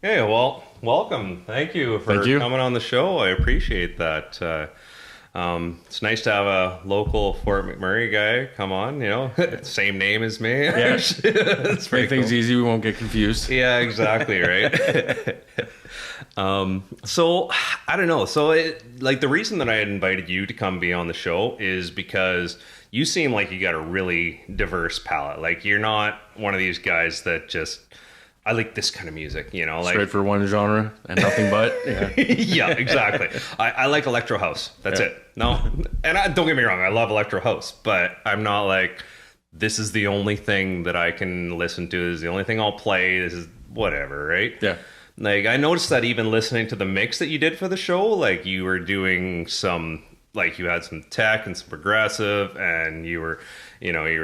Hey, well, welcome. Thank you for Thank you. coming on the show. I appreciate that. It's nice to have a local Fort McMurray guy come on, same name as me. Yeah, It's make pretty things cool. easy. We won't get confused. Yeah, exactly, right? So I don't know. Like the reason that I had invited you to come be on the show is because you seem like you got a really diverse palette. Like you're not one of these guys that just I like this kind of music, like Straight for one genre and nothing but. Yeah, yeah, exactly. I like electro house. That's yeah. it. No, and don't get me wrong, I love electro house, but I'm not like this is the only thing that I can listen to. This is the only thing I'll play. This is whatever, right? Yeah. Like I noticed that even listening to the mix that you did for the show, like you were doing some, like you had some tech and some progressive, and you were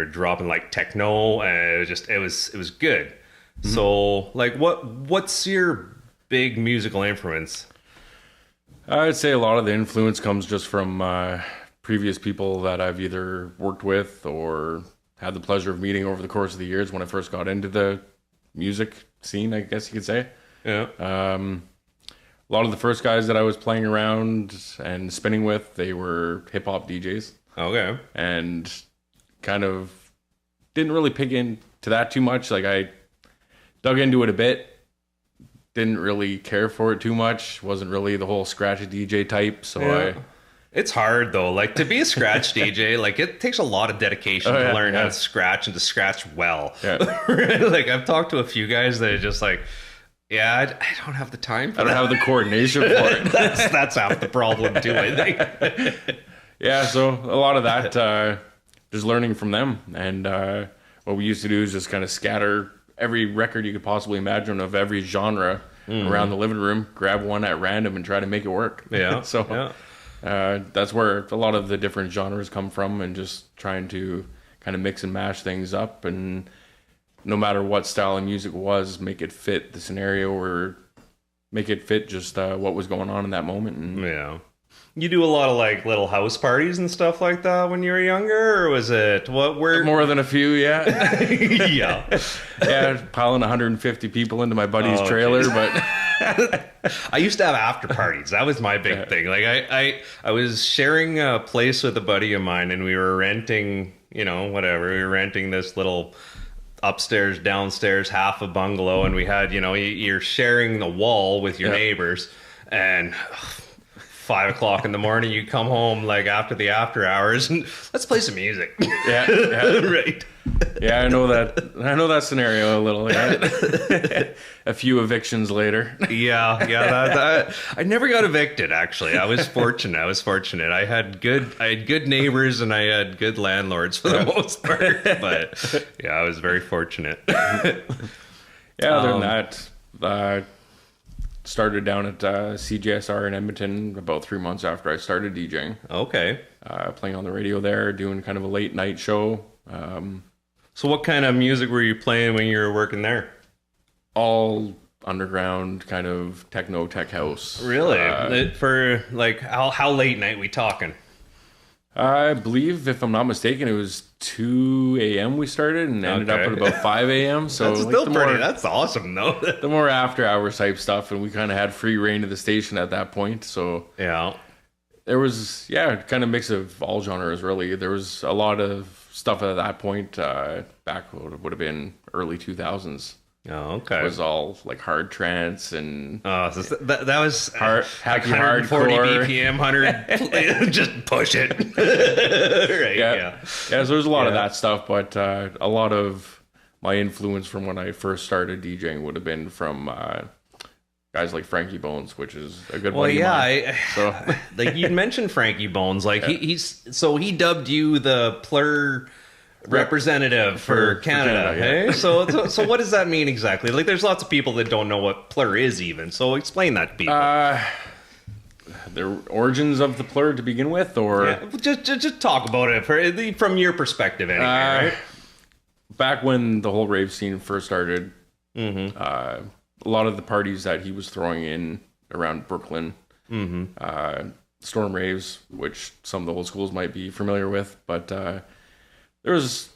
dropping like techno, and it was good. So, like, what's your big musical influence? I'd say a lot of the influence comes just from previous people that I've either worked with or had the pleasure of meeting over the course of the years when I first got into the music scene, I guess you could say. Yeah. A lot of the first guys that I was playing around and spinning with, they were hip hop DJs Okay. and kind of didn't really pick into that too much. Like I dug into it a bit, didn't really care for it too much. Wasn't really the whole scratch DJ type. So Yeah. It's hard though. Like to be a scratch DJ, like it takes a lot of dedication Oh, to yeah, learn how yeah. to scratch and to scratch well. Yeah. Like I've talked to a few guys that are just like, yeah, I don't have the time for I don't that. have the coordination for it. That's half the problem too, I think. Yeah, so a lot of that, just learning from them. And what we used to do is just kind of scatter every record you could possibly imagine of every genre around the living room, grab one at random and try to make it work. Yeah. So Yeah. that's where a lot of the different genres come from, and just trying to kind of mix and mash things up, and no matter what style of music was, make it fit the scenario or make it fit just what was going on in that moment. And Yeah. You do a lot of like little house parties and stuff like that when you were younger, or was it what were more than a few, yeah. yeah. Yeah, piling 150 people into my buddy's Oh, trailer, geez. but I used to have after parties. That was my big thing. Like I was sharing a place with a buddy of mine, and we were renting, whatever. We were renting this little upstairs, downstairs, half a bungalow, and we had, you're sharing the wall with your Yeah. neighbors, and 5 o'clock in the morning, you come home like after hours, and let's play some music. yeah, Right. yeah, I know that scenario a little. Yeah. A few evictions later. Yeah, I never got evicted. Actually, I was fortunate. I had good neighbors, and I had good landlords for the most part. But yeah, I was very fortunate. Yeah, other than that, started down at CJSR in Edmonton about 3 months after I started DJing. Okay. Playing on the radio there, doing kind of a late night show. So, what kind of music were you playing when you were working there? All underground kind of techno tech house. Really? For like how late night we talking? I believe, if I'm not mistaken, it was 2 a.m. we started and ended up Okay. at about 5 a.m. So That's like, still the pretty. more, That's awesome, though. the more after hours type stuff, and we kind of had free reign of the station at that point. So Yeah. there was, yeah, kind of mix of all genres, really. There was a lot of stuff at that point, back what would have been early 2000s. Oh, okay. It was all like hard trance and Oh, so that was happy 140 hardcore. BPM, 100. Just push it. Right? yeah, Yeah. yeah. So there's a lot of Yeah. that stuff, but a lot of my influence from when I first started DJing would have been from guys like Frankie Bones, which is a good Well, buddy yeah. of mine. So Like you mentioned Frankie Bones. Like he dubbed you the Plur representative for Canada. Canada, yeah. Hey, so what does that mean exactly? Like, there's lots of people that don't know what Plur is even. So explain that to people. the origins of the Plur to begin with, or Yeah, just talk about it from your perspective, anyway. Right? back when the whole rave scene first started, Mm-hmm. a lot of the parties that he was throwing in around Brooklyn, storm raves, which some of the old schools might be familiar with, but there was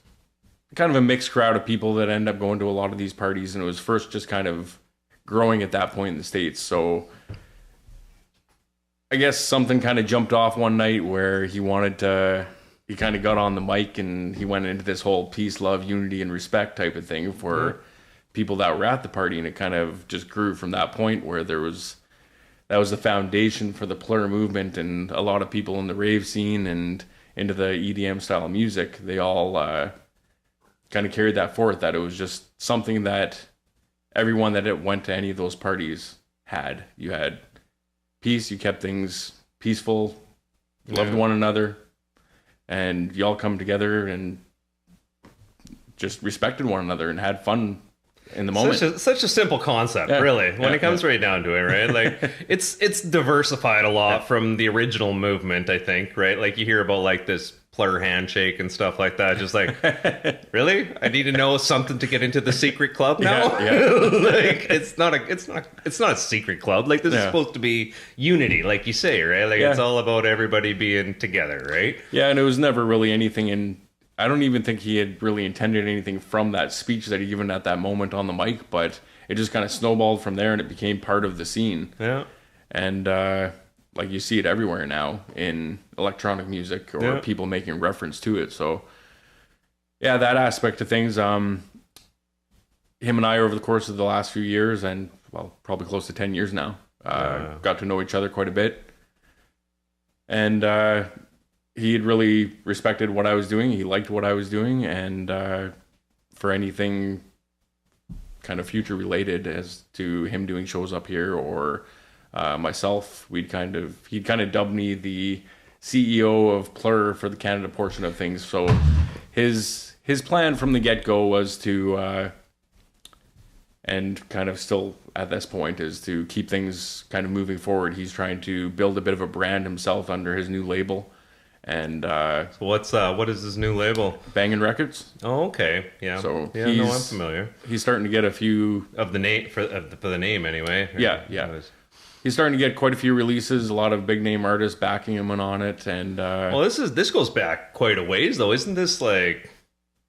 kind of a mixed crowd of people that end up going to a lot of these parties, and it was first just kind of growing at that point in the States. So I guess something kind of jumped off one night where he kind of got on the mic and he went into this whole peace, love, unity, and respect type of thing for people that were at the party. And it kind of just grew from that point where that was the foundation for the Plur movement, and a lot of people in the rave scene and into the EDM style of music, they all kind of carried that forth, that it was just something that everyone that went to any of those parties had. You had peace, you kept things peaceful, loved one another, and y'all come together and just respected one another and had fun in the moment. Such a simple concept, really, when it comes right down to it, right? Like it's diversified a lot from the original movement, I think, right? Like you hear about like this Plur handshake and stuff like that. Just like, really? I need to know something to get into the secret club now? Like it's not a secret club. Like this is supposed to be unity, like you say, right? Like it's all about everybody being together, right? Yeah, and it was never really anything I don't even think he had really intended anything from that speech that he given at that moment on the mic, but it just kind of snowballed from there and it became part of the scene. Yeah. And like you see it everywhere now in electronic music or people making reference to it. So yeah, that aspect of things, him and I over the course of the last few years, and well, probably close to 10 years now, got to know each other quite a bit. And he had really respected what I was doing. He liked what I was doing, and for anything kind of future related as to him doing shows up here or myself, he'd kind of dubbed me the CEO of Plur for the Canada portion of things. So his plan from the get-go was to and kind of still at this point is to keep things kind of moving forward. He's trying to build a bit of a brand himself under his new label. And what is his new label? Bangin' Records. Oh, okay, yeah. So I'm familiar. He's starting to get a few of the name for the name anyway. Yeah. He's starting to get quite a few releases. A lot of big name artists backing him on it, and well, this goes back quite a ways though, isn't this like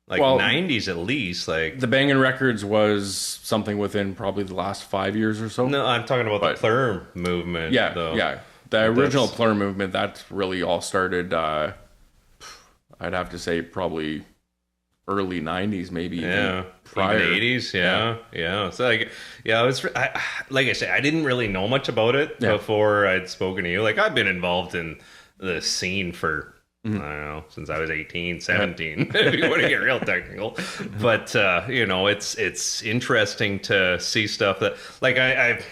90s at least? Like the Bangin' Records was something within probably the last 5 years or so. No, I'm talking about the Plur movement. Yeah, though. yeah. The original Plur movement, that really all started, I'd have to say probably early 90s, maybe even prior. Even 80s, yeah. So like I said, I didn't really know much about it before I'd spoken to you. Like I've been involved in the scene for, I don't know, since I was 18, 17, if you want to get real technical. But, it's interesting to see stuff that, like I've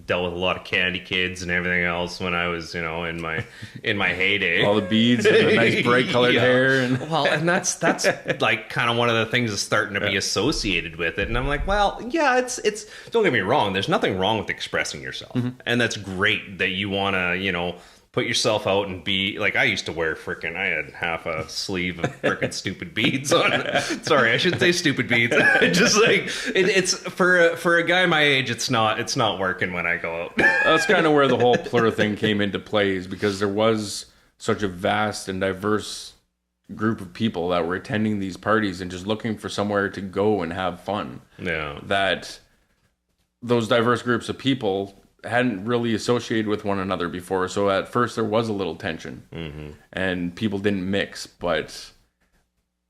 dealt with a lot of Candy Kids and everything else when I was, in my heyday. All the beads and the nice bright colored hair. And that's like kind of one of the things that's starting to be associated with it. And I'm like, well, yeah, it's don't get me wrong. There's nothing wrong with expressing yourself. And that's great that you want to, put yourself out and be like, I used to wear I had half a sleeve of stupid beads on. Sorry, I shouldn't say stupid beads. Just like it's for a guy my age, it's not working when I go out. That's kind of where the whole Plur thing came into play, is because there was such a vast and diverse group of people that were attending these parties and just looking for somewhere to go and have fun. Yeah. That those diverse groups of people hadn't really associated with one another before, so at first there was a little tension, and people didn't mix. But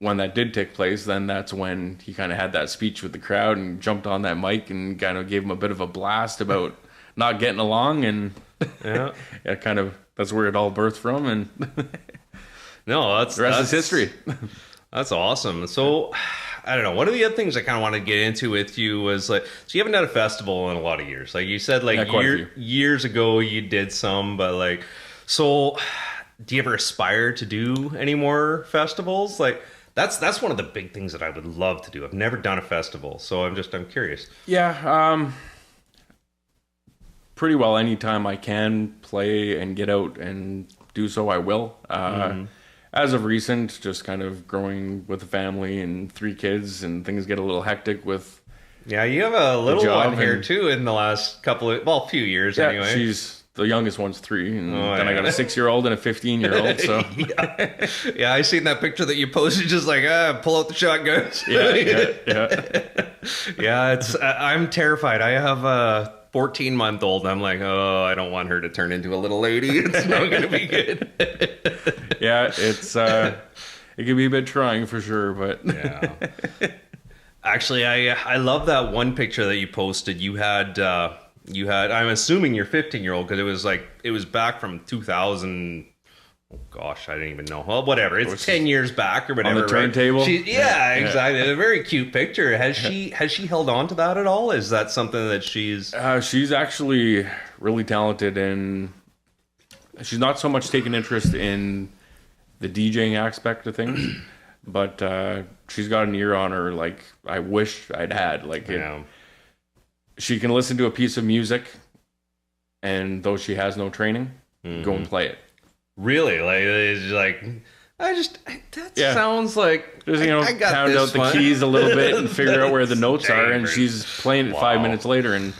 when that did take place, then that's when he kind of had that speech with the crowd and jumped on that mic and kind of gave him a bit of a blast about not getting along, and that's where it all birthed from. And no, the rest is history. That's awesome. So I don't know. One of the other things I kind of wanted to get into with you was like, so you haven't done a festival in a lot of years. Like you said, like years ago you did some, but like, so do you ever aspire to do any more festivals? Like that's one of the big things that I would love to do. I've never done a festival, so I'm curious. Yeah. Pretty well anytime I can play and get out and do so, I will. As of recent, just kind of growing with a family and 3 kids, and things get a little hectic with. Yeah, you have a little one here too in the last few years anyway. She's the youngest one's 3, and then I got a 6-year-old and a 15-year-old. So yeah, I seen that picture that you posted. Just like, pull out the shotguns. Yeah. It's I'm terrified. I have a 14-month-old. And I'm like, oh, I don't want her to turn into a little lady. It's not going to be good. Yeah, it's it can be a bit trying for sure, but yeah. Actually, I love that one picture that you posted. You had I'm assuming your 15-year-old, because it was back from 2000. Oh gosh, I didn't even know. Well, whatever. It's 10 years back or whatever. On the turntable. Right? Yeah, exactly. A very cute picture. Has she held on to that at all? Is that something that she's? She's actually really talented, and she's not so much taken interest in the DJing aspect of things, but she's got an ear on her like I wish I'd had. Like, she can listen to a piece of music, and though she has no training, go and play it. Really? Like, it's like, sounds like, just, I got pound out the keys a little bit and figure out where the notes are, and she's playing it 5 minutes later. And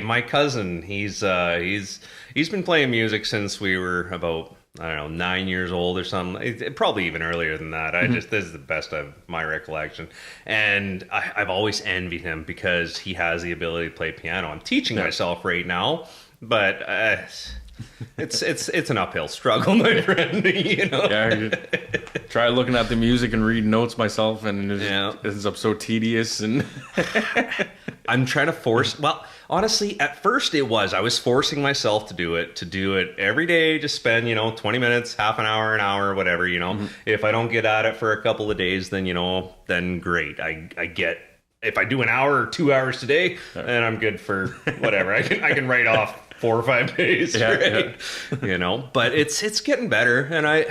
my cousin, he's been playing music since we were about, I don't know, 9 years old or something. Probably even earlier than that. This is the best of my recollection. And I've always envied him because he has the ability to play piano. I'm teaching myself right now, but it's an uphill struggle, my friend. Yeah, try looking at the music and read notes myself, and it ends up so tedious. And I'm trying to force. Well, honestly, at first I was forcing myself to do it every day. Just spend 20 minutes, half an hour, whatever. If I don't get at it for a couple of days, then then great. I get. If I do an hour or 2 hours today, then I'm good for whatever. I can write off 4 or 5 days, right? But it's getting better, and I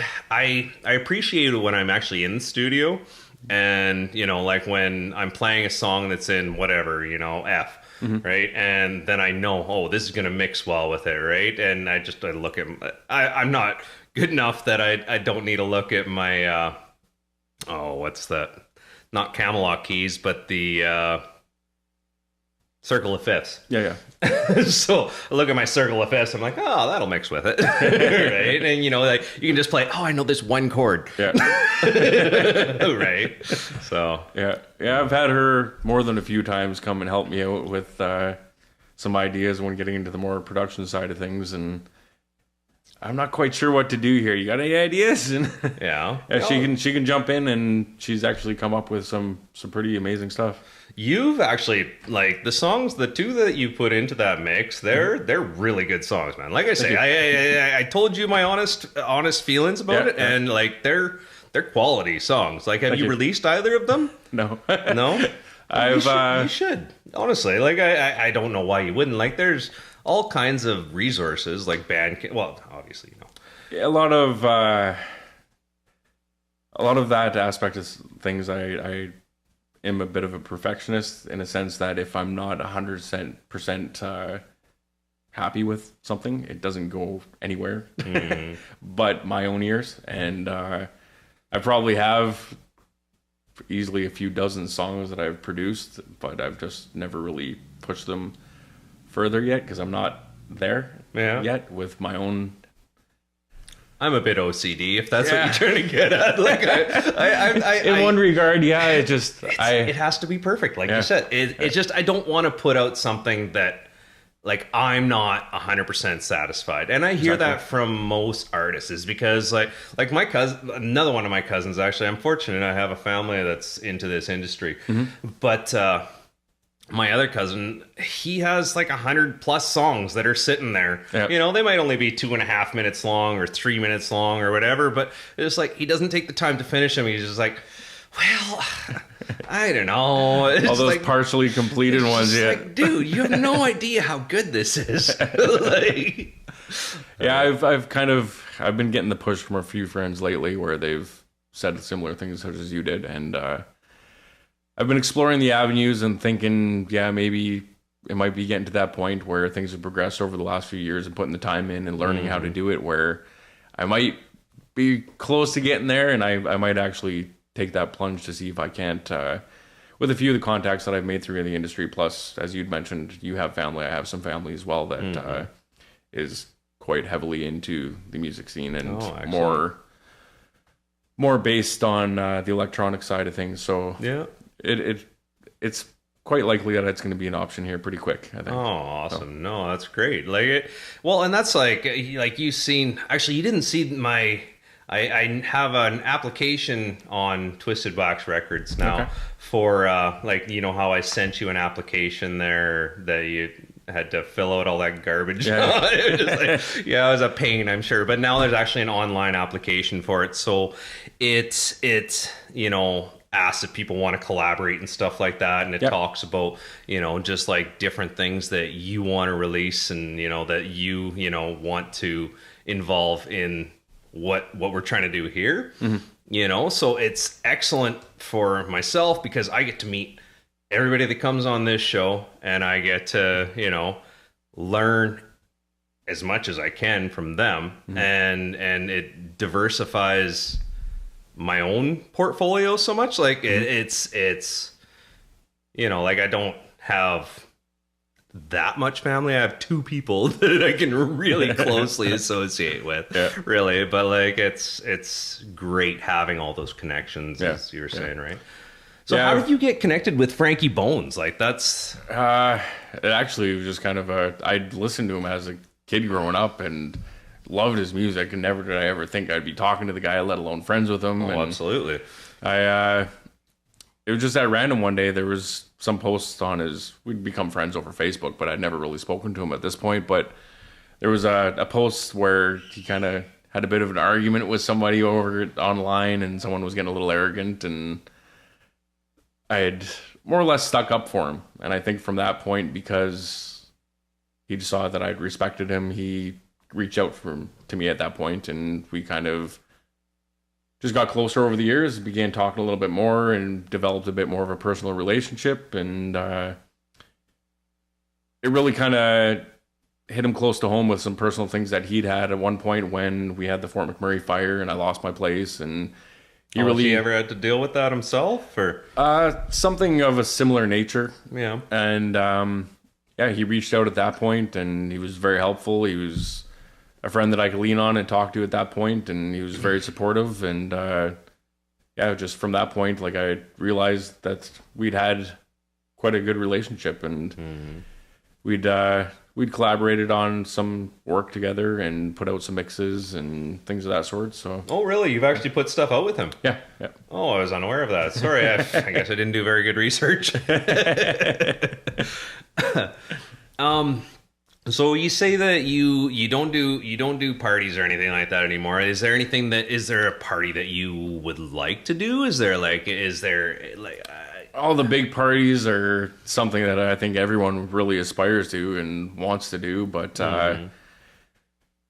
appreciate it when I'm actually in the studio, and like when I'm playing a song that's in whatever F, right, and then I know, this is gonna mix well with it, right, and I look at I'm not good enough that I don't need to look at my what's that? Not Camelot keys, but the circle of fifths. Yeah. So I look at my circle of fifths. I'm like, that'll mix with it, right? And like you can just play. I know this one chord. Yeah. Right. So yeah. I've had her more than a few times come and help me out with some ideas when getting into the more production side of things, and I'm not quite sure what to do here. You got any ideas? And she can jump in, and she's actually come up with some pretty amazing stuff. You've actually, like, the songs, the two that you put into that mix, they're really good songs, man. Like I say, I told you my honest feelings about it, and like they're quality songs. Like, have you released either of them? No. No? You should. Honestly, like I don't know why you wouldn't. Like, there's all kinds of resources, like Bandcamp. Well, obviously, a lot of that aspect of things. I am a bit of a perfectionist in a sense that if I'm not 100% happy with something, it doesn't go anywhere. But my own ears, and I probably have easily a few dozen songs that I've produced, but I've just never really pushed them further yet because I'm not there yet with my own. I'm a bit OCD, if that's what you're trying to get at. Like, in one regard, it just it has to be perfect, like you said. It just, I don't want to put out something that, like, I'm not 100% satisfied, and I hear that from most artists, is because like my cousin, another one of my cousins, actually, I'm fortunate I have a family that's into this industry, but my other cousin, he has like 100+ songs that are sitting there. Yep. They might only be 2.5 minutes long or 3 minutes long or whatever, but it's like he doesn't take the time to finish them. He's just like, well, I don't know. All those like, partially completed ones, like, dude, you have no idea how good this is. I've been getting the push from a few friends lately where they've said similar things such as you did, and I've been exploring the avenues and thinking, maybe it might be getting to that point where things have progressed over the last few years and putting the time in and learning how to do it, where I might be close to getting there, and I might actually take that plunge to see if I can't with a few of the contacts that I've made through the industry, plus, as you'd mentioned, you have family. I have some family as well that is quite heavily into the music scene and more based on the electronic side of things. So yeah, it's quite likely that it's going to be an option here pretty quick, I think. Oh, awesome. So. No, that's great. Like it, well, and that's like you've seen, actually you didn't see my, I have an application on Twisted Wax Records now for like, you know how I sent you an application there that you had to fill out all that garbage. Yeah. It was just like, yeah, it was a pain, I'm sure. But now there's actually an online application for it. So it's you know, asks if people want to collaborate and stuff like that, and it talks about, you know, just like different things that you want to release and, you know, that you know, want to involve in what we're trying to do here. You know, so it's excellent for myself because I get to meet everybody that comes on this show, and I get to, you know, learn as much as I can from them, and it diversifies my own portfolio so much. Like it's you know, like I don't have that much family. I have 2 people that I can really closely associate with, really. But like it's great having all those connections, as you were saying, right? So how did you get connected with Frankie Bones? Like that's it actually was just kind of I'd listened to him as a kid growing up and loved his music, and never did I ever think I'd be talking to the guy, let alone friends with him. Oh, absolutely. It was just that random one day, there was some posts on we'd become friends over Facebook, but I'd never really spoken to him at this point. But there was a post where he kind of had a bit of an argument with somebody over online, and someone was getting a little arrogant, and I had more or less stuck up for him. And I think from that point, because he saw that I'd respected him, he reached out to me at that point, and we kind of just got closer over the years, began talking a little bit more, and developed a bit more of a personal relationship. And it really kind of hit him close to home with some personal things that he'd had at one point when we had the Fort McMurray fire and I lost my place. And he ever had to deal with that himself, or something of a similar nature. Yeah. And he reached out at that point, and he was very helpful. He was a friend that I could lean on and talk to at that point, and he was very supportive. And just from that point, like I realized that we'd had quite a good relationship, and we'd collaborated on some work together and put out some mixes and things of that sort. So oh really, you've actually put stuff out with him? Yeah. Oh, I was unaware of that. Sorry. I guess I didn't do very good research. So you say that you don't do parties or anything like that anymore. Is there a party that you would like to do? Is there all the big parties are something that I think everyone really aspires to and wants to do. But over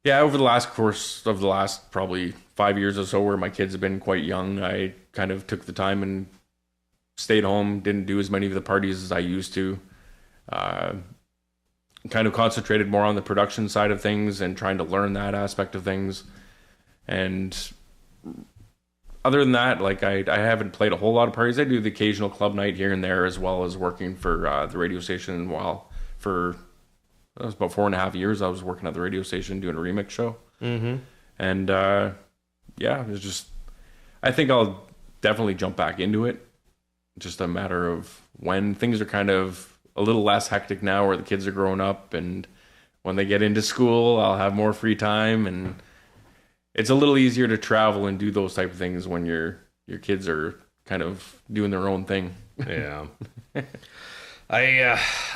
the course of the last probably 5 years or so, where my kids have been quite young, I kind of took the time and stayed home, didn't do as many of the parties as I used to. Kind of concentrated more on the production side of things and trying to learn that aspect of things. And other than that, like I haven't played a whole lot of parties. I do the occasional club night here and there, as well as working for the radio station. For that was about 4.5 years, I was working at the radio station doing a remix show. And it was just, I think I'll definitely jump back into it. Just a matter of when. Things are kind of a little less hectic now, where the kids are growing up, and when they get into school, I'll have more free time, and it's a little easier to travel and do those type of things when your kids are kind of doing their own thing. Yeah. Like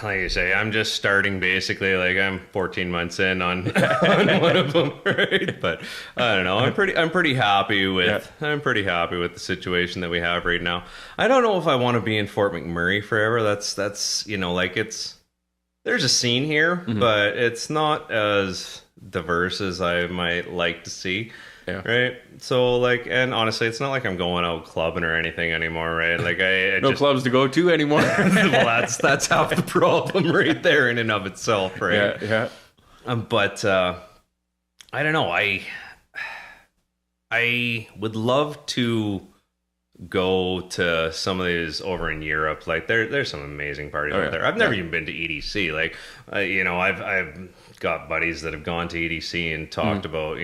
I say, I'm just starting basically. Like I'm 14 months in on one of them, right? But I don't know. I'm pretty happy with the situation that we have right now. I don't know if I want to be in Fort McMurray forever. That's you know, like there's a scene here, but it's not as diverse as I might like to see. Yeah. Right. So like, and honestly, it's not like I'm going out clubbing or anything anymore, right? Like no clubs to go to anymore. Well, that's half the problem right there in and of itself, right? Yeah. But I don't know. I would love to go to some of these over in Europe, like there's some amazing parties out there. I've never even been to EDC. Like, I've got buddies that have gone to EDC and talked about,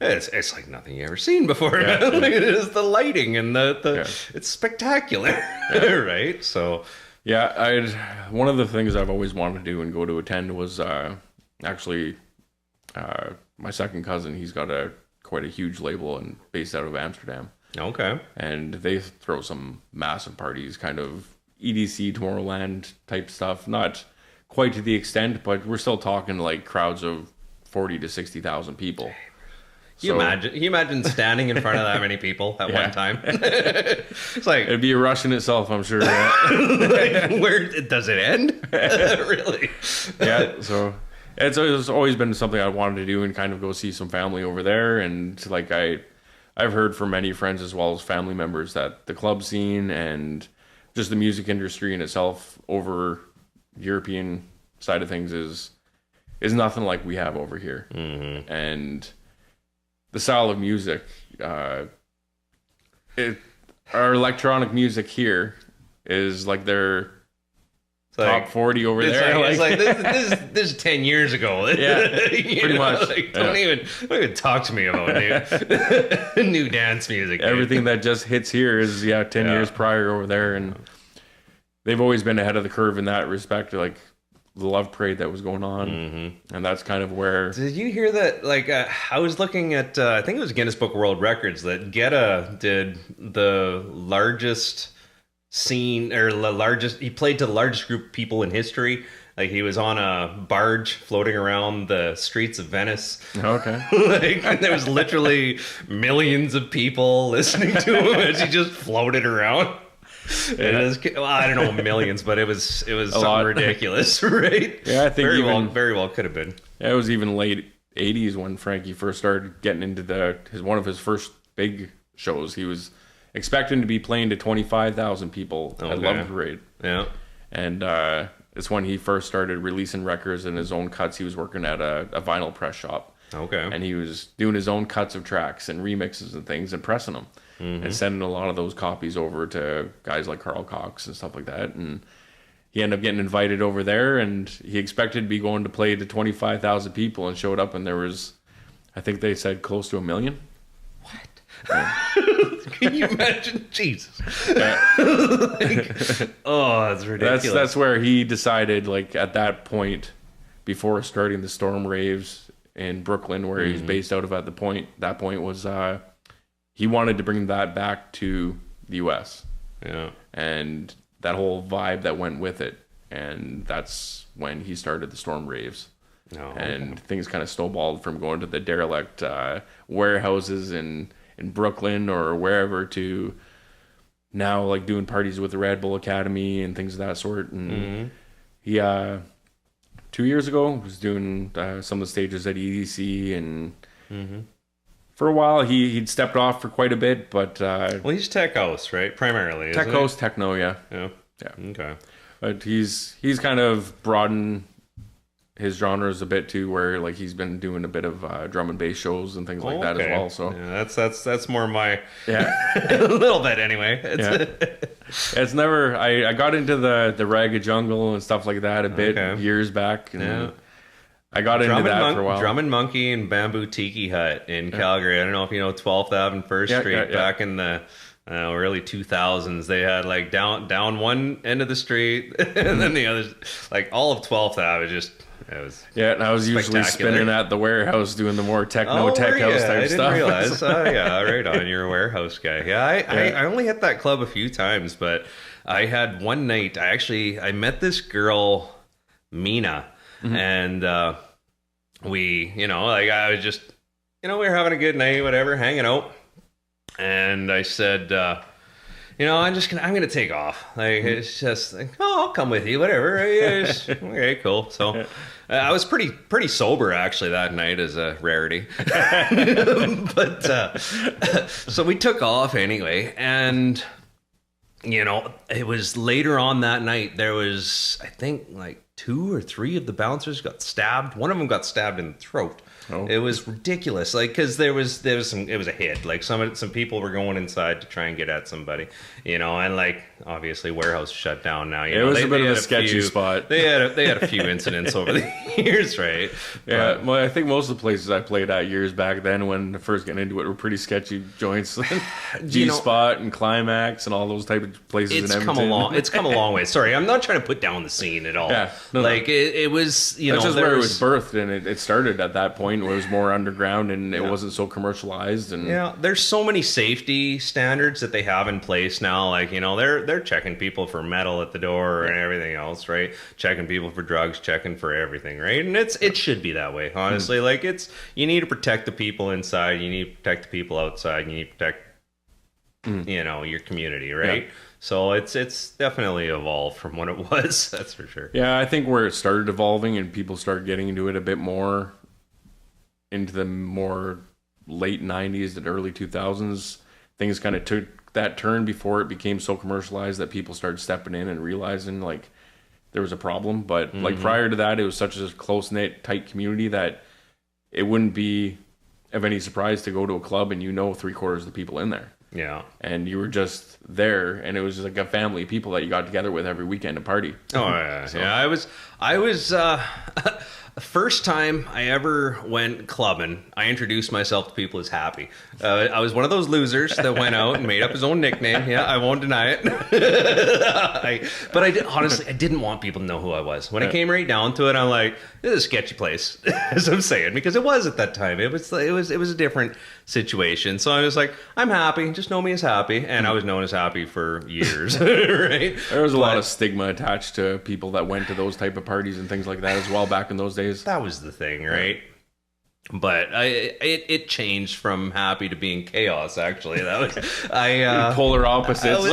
it's like nothing you ever seen before. Like, it is the lighting and it's spectacular, right? So one of the things I've always wanted to do and go to attend was actually my second cousin. He's got quite a huge label and based out of Amsterdam. Okay. And they throw some massive parties, kind of EDC, Tomorrowland type stuff. Not quite to the extent, but we're still talking like crowds of 40 to 60,000 people. You imagine standing in front of that many people at one time? It's like it'd be a rush in itself, I'm sure. Like, where does it end? Really? Yeah. So it's always been something I wanted to do and kind of go see some family over there. And like I've heard from many friends as well as family members that the club scene and just the music industry in itself over European side of things is nothing like we have over here. Mm-hmm. And the style of music, our electronic music here is like their top 40 over there. It's like this is 10 years ago. Yeah, pretty much. Like, don't even talk to me about new dance music. Everything that just hits here is 10 years prior over there, and they've always been ahead of the curve in that respect. Like the Love Parade that was going on, and that's kind of where. Did you hear that? Like I was looking at, I think it was Guinness Book of World Records that Guetta did the largest scene or the largest. He played to the largest group of people in history. Like he was on a barge floating around the streets of Venice. Okay. Like there was literally millions of people listening to him as he just floated around. It is, well, I don't know millions, but it was something ridiculous, right? Yeah, I think very well could have been. Yeah, it was even late 80s when Frankie first started getting into one of his first big shows. He was expecting to be playing to 25,000 people at Love Parade. Yeah. And it's when he first started releasing records and his own cuts. He was working at a vinyl press shop. Okay. And he was doing his own cuts of tracks and remixes and things and pressing them. And sending a lot of those copies over to guys like Carl Cox and stuff like that. And he ended up getting invited over there, and he expected to be going to play to 25,000 people and showed up, and there was, I think they said close to 1 million. What? Yeah. Can you imagine? Jesus. Yeah. That's ridiculous. That's where he decided, like at that point, before starting the Storm Raves in Brooklyn, where he's based out of at that point was he wanted to bring that back to the U.S. Yeah. And that whole vibe that went with it. And that's when he started the Storm Raves. And things kind of snowballed from going to the derelict warehouses in Brooklyn or wherever to now like doing parties with the Red Bull Academy and things of that sort. And he 2 years ago was doing some of the stages at EDC and for a while he'd stepped off for quite a bit, but well, he's tech house, right? Primarily tech house, techno, yeah. Okay. But he's kind of broadened his genres a bit too, where like he's been doing a bit of drum and bass shows and things like that as well. So yeah, that's more my a little bit anyway. It's never. I got into the ragged jungle and stuff like that a bit years back. And I got into that for a while. Drum and Monkey and Bamboo Tiki Hut in Calgary. I don't know if you know 12th Ave and First Street. Back in the early 2000s, they had like down one end of the street and then the other, like all of 12th Ave. And I was usually spinning at the warehouse doing the more techno tech house type stuff. I didn't realize. Right on. You're a warehouse guy. I only hit that club a few times, but I had one night. I met this girl, Mina. And we, I was just, we were having a good night, whatever, hanging out. And I said, I'm going to take off. Like, it's just like, I'll come with you, whatever. Okay, cool. So I was pretty sober actually that night, as a rarity. But so we took off anyway. And, it was later on that night, there was, I think, like 2 or 3 of the bouncers got stabbed. One of them got stabbed in the throat. Oh. It was ridiculous. Like, because there was some, it was a hit. Like some people were going inside to try and get at somebody, and like obviously warehouse shut down now. It was a bit of a sketchy spot. They had a few incidents over the years, right? Yeah, well, I think most of the places I played at years back then, when first getting into it, were pretty sketchy joints. G-Spot and Climax and all those type of places in Edmonton. It's come a long way. Sorry, I'm not trying to put down the scene at all. Yeah, it was, that's just where it was birthed, and it started at that point where it was more underground and it wasn't so commercialized. And there's so many safety standards that they have in place now. Like, they're checking people for metal at the door and everything else, right? Checking people for drugs, checking for everything, right? And it should be that way, honestly. Like, you need to protect the people inside, you need to protect the people outside, you need to protect your community, right? So it's definitely evolved from what it was. That's for sure. Yeah, I think where it started evolving and people started getting into it a bit more into the more late 90s and early 2000s, things kind of took that turn before it became so commercialized that people started stepping in and realizing like there was a problem. But like prior to that, it was such a close-knit, tight community that it wouldn't be of any surprise to go to a club and 3/4 of the people in there. Yeah. And you were just there, and it was just like a family of people that you got together with every weekend to party. Oh, yeah. So. Yeah, I was the first time I ever went clubbing, I introduced myself to people as Happy. I was one of those losers that went out and made up his own nickname. Yeah, I won't deny it. But I didn't want people to know who I was. When it came right down to it, I'm like, this is a sketchy place, as I'm saying, because it was at that time. It was a different situation. So I was like, I'm Happy. Just know me as Happy. And I was known as Happy for years, right? There was a lot of stigma attached to people that went to those type of parties and things like that as well back in those days. That was the thing, right? But it changed from Happy to being Chaos. Actually, that was polar opposites.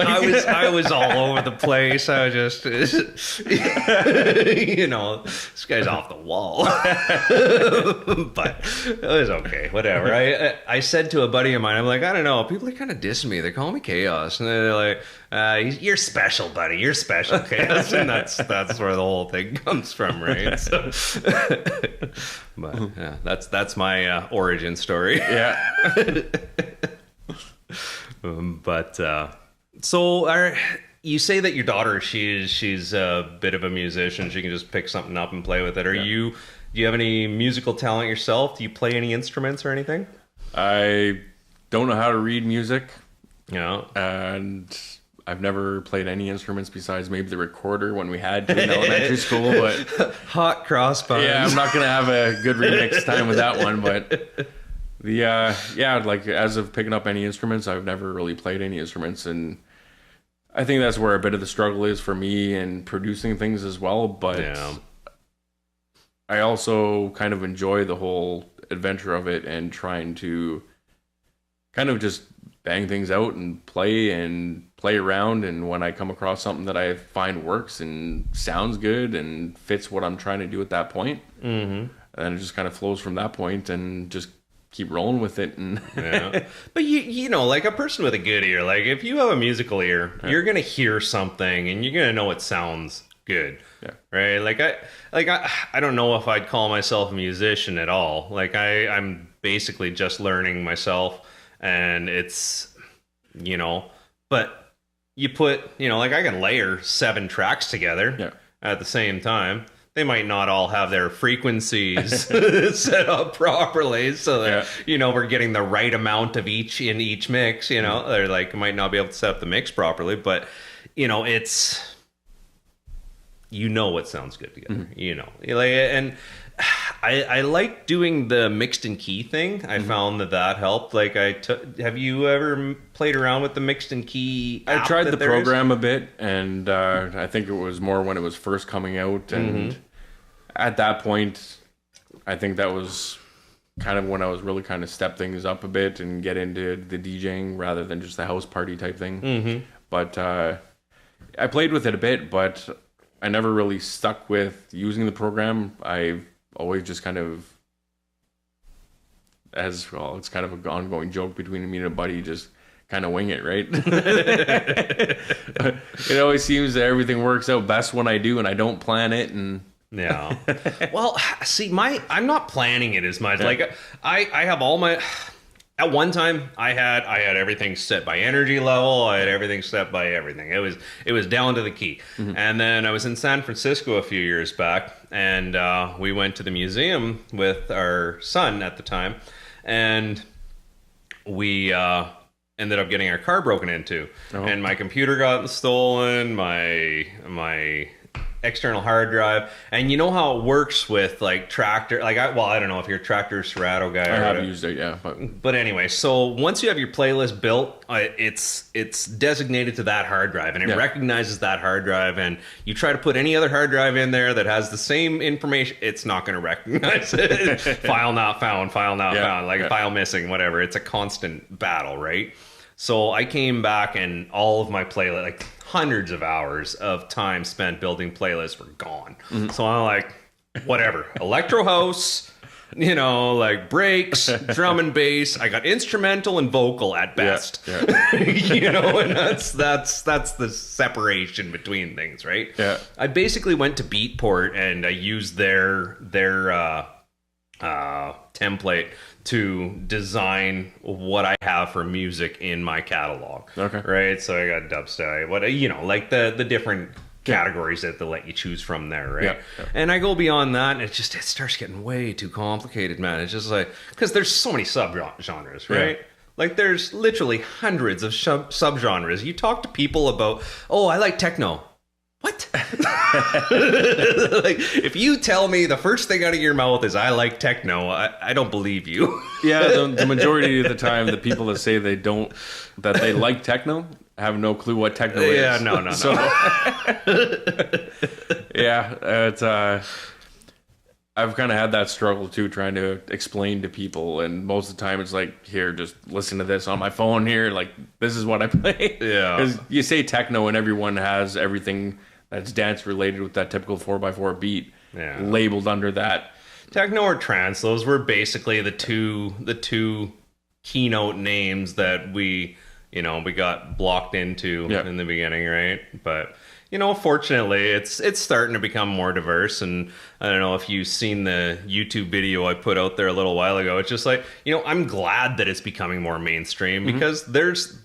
I was all over the place. I was just, this guy's off the wall. But it was okay, whatever. I said to a buddy of mine, I'm like, I don't know, people are kind of dissing me. They call me Chaos, and they're like, "You're special, buddy. You're special, Chaos." And that's where the whole thing comes from, right? So, but yeah, that's my origin story. Yeah. So you say that your daughter, she's a bit of a musician. She can just pick something up and play with it. Do you have any musical talent yourself? Do you play any instruments or anything? I don't know how to read music. Yeah. And I've never played any instruments besides maybe the recorder when we had to in elementary school, but hot crossbones. Yeah, I'm not gonna have a good remix time with that one, but like as of picking up any instruments, I've never really played any instruments, and I think that's where a bit of the struggle is for me in producing things as well. But I also kind of enjoy the whole adventure of it and trying to kind of just bang things out and play around, and when I come across something that I find works and sounds good and fits what I'm trying to do at that point, and it just kind of flows from that point and just keep rolling with it. And but you know, like a person with a good ear, like if you have a musical ear, you're gonna hear something and you're gonna know it sounds good. Right? I don't know if I'd call myself a musician at all. Like I'm basically just learning myself, and it's, but you put, like I can layer 7 tracks together at the same time. They might not all have their frequencies set up properly, so that, we're getting the right amount of each in each mix, They're like, might not be able to set up the mix properly, but, it's, what sounds good together, and I like doing the mixed in key thing. I found that helped. Like have you ever played around with the mixed in key app? I tried the program a bit, and I think it was more when it was first coming out, and at that point, I think that was kind of when I was really kind of step things up a bit and get into the DJing rather than just the house party type thing. But I played with it a bit, but I never really stuck with using the program. I've always just kind of, it's kind of an ongoing joke between me and a buddy, just kind of wing it, right? It always seems that everything works out best when I do, and I don't plan it, and Yeah. Well, see, I'm not planning it as much. Like I have all my. At one time, I had everything set by energy level. I had everything set by everything. It was down to the key. And then I was in San Francisco a few years back, and we went to the museum with our son at the time, and we ended up getting our car broken into, and my computer got stolen. My external hard drive, and you know how it works with like Tractor, like I don't know if you're a Tractor Serato guy. I have used it, yeah. But anyway, so once you have your playlist built, it's designated to that hard drive, and it recognizes that hard drive, and you try to put any other hard drive in there that has the same information, it's not going to recognize it. File not found, found, file missing, whatever. It's a constant battle, right? So I came back and all of my playlist, like hundreds of hours of time spent building playlists were gone. So I'm like, whatever, electro house, like breaks, drum and bass. I got instrumental and vocal at best. And that's the separation between things, right? Yeah. I basically went to Beatport and I used their template to design what I have for music in my catalog. Okay. Right? So I got dubstep, like the different categories that they let you choose from there, right? Yeah. And I go beyond that, and it starts getting way too complicated, man. It's just like, because there's so many subgenres, right? Yeah. Like there's literally hundreds of subgenres. You talk to people about, I like techno. What? Like, if you tell me the first thing out of your mouth is I like techno, I don't believe you. Yeah, the majority of the time, the people that say that they like techno have no clue what techno is. Yeah, no. So, yeah, it's I've kind of had that struggle too, trying to explain to people, and most of the time it's like, here, just listen to this on my phone here, like this is what I play. Yeah, because you say techno and everyone has everything that's dance related with that typical 4x4 beat labeled under that. Techno or trance, those were basically the two keynote names that we got blocked into in the beginning, right? But fortunately, it's starting to become more diverse. And I don't know if you've seen the YouTube video I put out there a little while ago. It's just like, I'm glad that it's becoming more mainstream because there's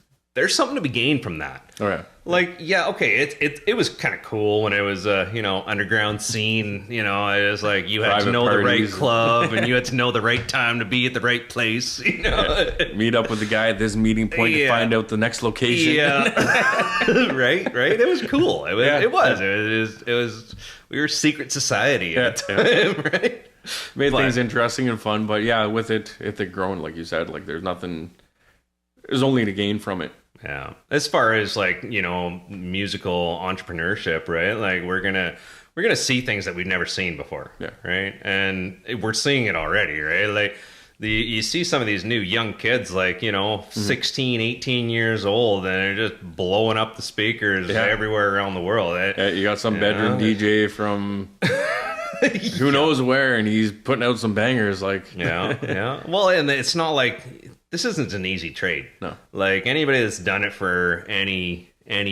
something to be gained from that. Oh, yeah. Like, yeah, okay, it was kind of cool when it was underground scene. It was like you had to know the right club and you had to know the right time to be at the right place. Meet up with the guy at this meeting point to find out the next location. Yeah, right. It was cool. It was. We were secret society at the time, right? Made things interesting and fun, but yeah, with it growing, like you said, like there's only to gain from it. Yeah. As far as like, musical entrepreneurship, right? Like we're going to see things that we've never seen before. Yeah. Right? And we're seeing it already, right? Like you see some of these new young kids, like, 16, 18 years old, and they're just blowing up the speakers everywhere around the world. You got some bedroom DJ from who knows where, and he's putting out some bangers, like. Yeah. Well, and it's not like, this isn't an easy trade. No. Like anybody that's done it for any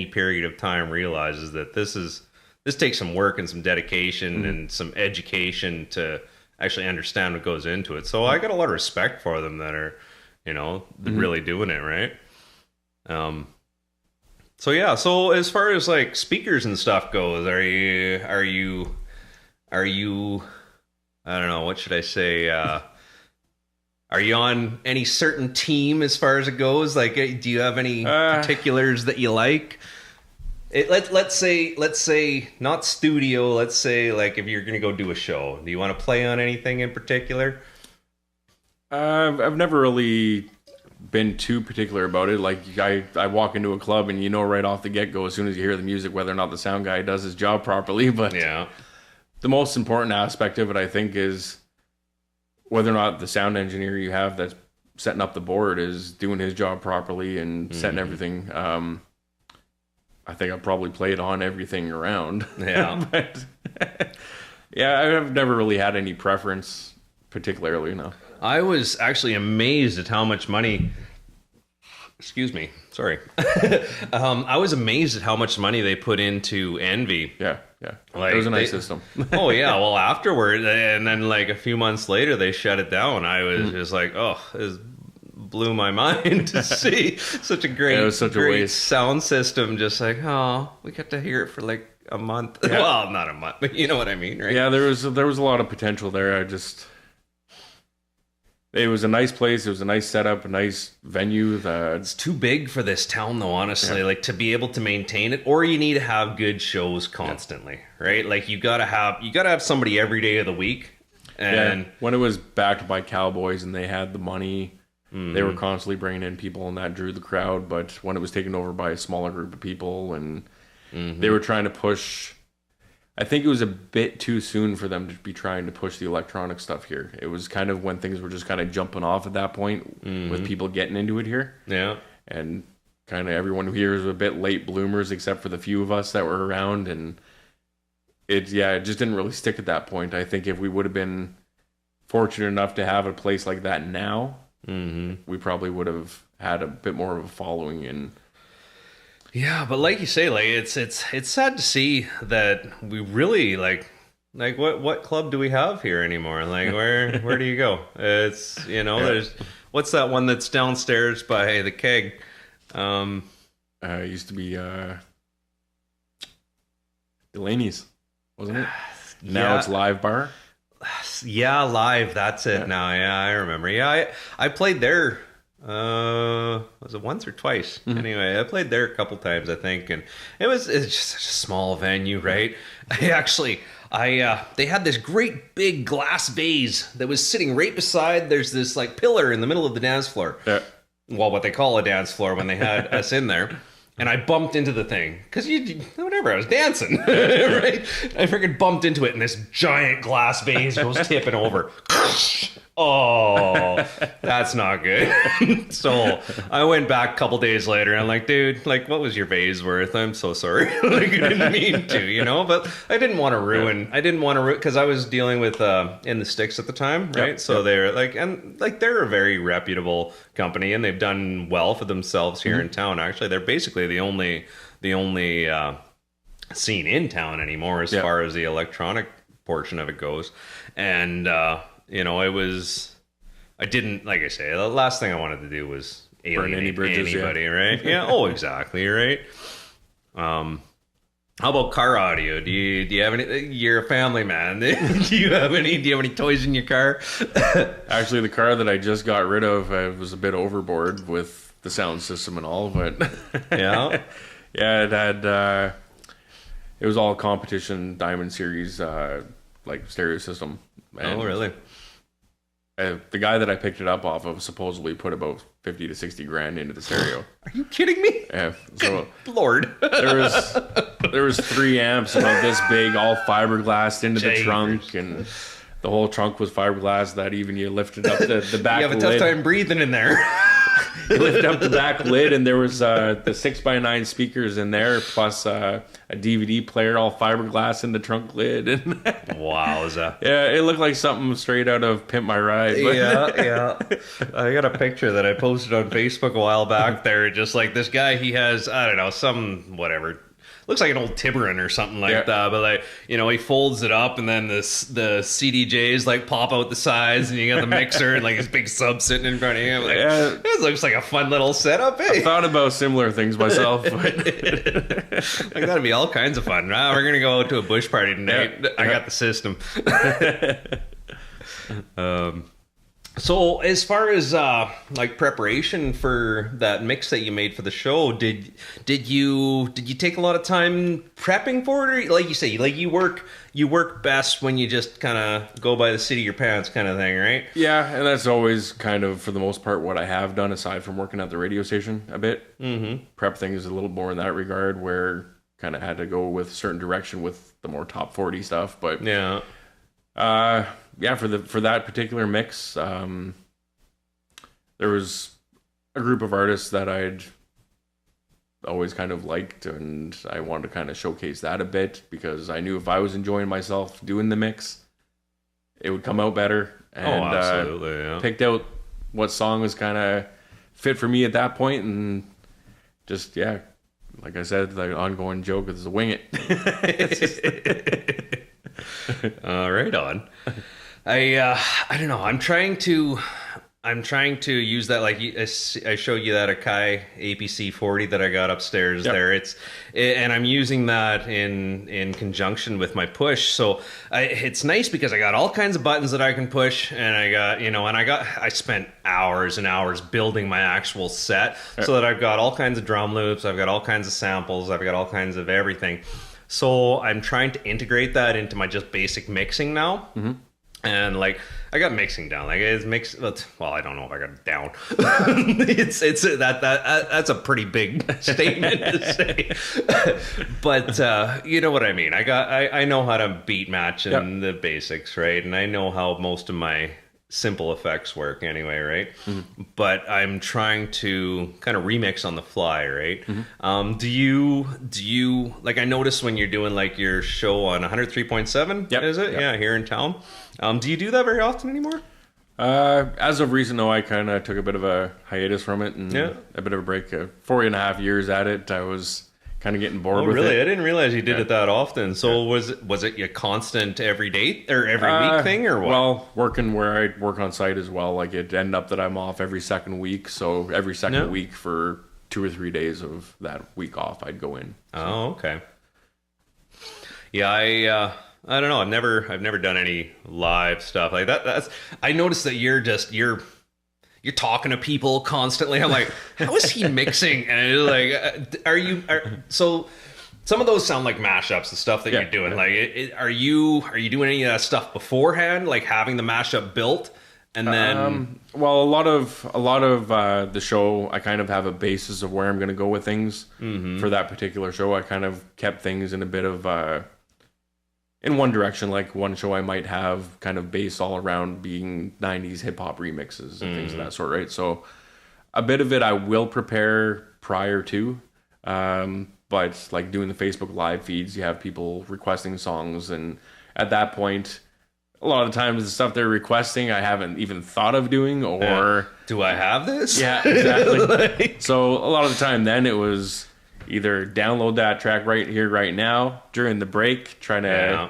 period of time realizes that this takes some work and some dedication and some education to actually understand what goes into it. So I got a lot of respect for them that are, really doing it, right? So yeah, so as far as like speakers and stuff goes, are you I don't know, what should I say? Are you on any certain team as far as it goes? Like, do you have any particulars that you like? Let's say not studio. Let's say like if you're gonna go do a show, do you want to play on anything in particular? I've never really been too particular about it. Like I walk into a club and right off the get go as soon as you hear the music whether or not the sound guy does his job properly. But the most important aspect of it, I think, is whether or not the sound engineer you have that's setting up the board is doing his job properly and setting everything. I think I've probably played on everything around. Yeah. But I've never really had any preference particularly, no. I was actually amazed at how much money Excuse me. Sorry. I was amazed at how much money they put into Envy. Yeah. It was a nice system. Oh yeah. Well, afterward, and then like a few months later, they shut it down. I was just like, oh, it blew my mind to see such a great, it was such a waste. Sound system. Just like, oh, we got to hear it for like a month. Yeah. Well, not a month, but you know what I mean, right? Yeah, there was a lot of potential there. It was a nice place. It was a nice setup, a nice venue. It's too big for this town, though, honestly. Like, to be able to maintain it, or you need to have good shows constantly, right? Like, you gotta have somebody every day of the week. And when it was backed by Cowboys and they had the money, they were constantly bringing in people, and that drew the crowd. But when it was taken over by a smaller group of people, and they were trying to push. I think it was a bit too soon for them to be trying to push the electronic stuff here. It was kind of when things were just kind of jumping off at that point with people getting into it here. Yeah. And kind of everyone here is a bit late bloomers except for the few of us that were around. And it just didn't really stick at that point. I think if we would have been fortunate enough to have a place like that now, we probably would have had a bit more of a following. And yeah, but like you say, like it's sad to see that we really like what club do we have here anymore? Like where do you go? It's there's what's that one that's downstairs by the keg? It used to be Delaney's, wasn't it? Now it's Live Bar. Yeah, Live. That's it now. Yeah, I remember. Yeah, I played there. Was it once or twice? Anyway, I played there a couple times, I think, and it's just such a small venue, right? They had this great big glass vase that was sitting right beside. There's this like pillar in the middle of the dance floor. Yeah. Well, what they call a dance floor when they had us in there. And I bumped into the thing because I was dancing, right? I freaking bumped into it, and this giant glass vase goes tipping over. Oh, that's not good. So I went back a couple days later, and I'm like, dude, like, what was your vase worth? I'm so sorry. Like, I didn't mean to, but I didn't want to ruin. Because I was dealing with In the Sticks at the time, right? So they're they're a very reputable company, and they've done well for themselves here in town. Actually, they're basically the only scene in town anymore as far as the electronic portion of it goes, and. I didn't, like I say, the last thing I wanted to do was alienate anybody, right? Yeah. Oh, exactly, right? How about car audio? Do you have any? You're a family man. Do you have any toys in your car? Actually, the car that I just got rid of, I was a bit overboard with the sound system and all, but yeah. Yeah, it had, it was all competition Diamond Series, like stereo system. And oh, really? The guy that I picked it up off of supposedly put about 50 to 60 grand into the stereo. Are you kidding me? Yeah. So good Lord. there was 3 amps about this big, all fiberglassed into the trunk, and the whole trunk was fiberglass. That even you lifted up the back. You have a tough time breathing in there. You lift up the back lid, and there was the 6x9 speakers in there, plus a DVD player, all fiberglass in the trunk lid. Wowza. Yeah, it looked like something straight out of Pimp My Ride. But yeah. I got a picture that I posted on Facebook a while back there. Just like this guy, he has, I don't know, some whatever. Looks like an old Tiburon or something like that, but like, he folds it up, and then the CDJs like pop out the sides, and you got the mixer and like this big sub sitting in front of you. Like, this looks like a fun little setup. Hey? I thought about similar things myself. But like, that'd be all kinds of fun. We're gonna go out to a bush party tonight. I got the system. So as far as like preparation for that mix that you made for the show, did you take a lot of time prepping for it, or like you say, like you work best when you just kind of go by the seat of your pants kind of thing, right? Yeah, and that's always kind of for the most part what I have done aside from working at the radio station a bit. Prep things a little more in that regard, where kind of had to go with a certain direction with the more top 40 stuff, but for that particular mix, there was a group of artists that I'd always kind of liked, and I wanted to kind of showcase that a bit, because I knew if I was enjoying myself doing the mix, it would come out better. And absolutely. picked out what song was kind of fit for me at that point, and just like I said, the ongoing joke is to wing it. Right on. I don't know. I'm trying to use that, like I showed you that Akai APC 40 that I got upstairs there. And I'm using that in conjunction with my push. So it's nice because I got all kinds of buttons that I can push, and I spent hours and hours building my actual set so that I've got all kinds of drum loops, I've got all kinds of samples, I've got all kinds of everything. So I'm trying to integrate that into my just basic mixing now. Mm-hmm. And like I got mixing down, like it's mixed. Well, I don't know if I got it down. it's that's a pretty big statement to say, but you know what I mean. I know how to beat match and the basics, right? And I know how most of my simple effects work anyway, right? Mm-hmm. But I'm trying to kind of remix on the fly, right? Mm-hmm. Do you like? I noticed when you're doing like your show on 103.7, is it? Yeah, here in town. Do you do that very often anymore? As of recent, no, I kind of took a bit of a hiatus from it and a bit of a break. 4.5 years at it, I was kind of getting bored with it. Oh, really? I didn't realize you did it that often. So was it a constant every day or every week thing, or what? Well, working where I work on site as well, like it ended up that I'm off every second week. So every second week for 2 or 3 days of that week off, I'd go in. So. Oh, okay. Yeah, I don't know. I've never done any live stuff like that. I noticed that you're talking to people constantly. I'm like, how is he mixing? And it's like, so some of those sound like mashups, the stuff that you're doing. Like, are you doing any of that stuff beforehand, like having the mashup built? And then, well, a lot of the show, I kind of have a basis of where I'm going to go with things for that particular show. I kind of kept things in a bit of in one direction. Like one show I might have kind of based all around being 90s hip hop remixes and things of that sort, right? So a bit of it I will prepare prior to, but like doing the Facebook live feeds, you have people requesting songs, and at that point, a lot of times the stuff they're requesting I haven't even thought of doing, or do I have this? Yeah, exactly. So a lot of the time then it was either download that track right here, right now, during the break, trying to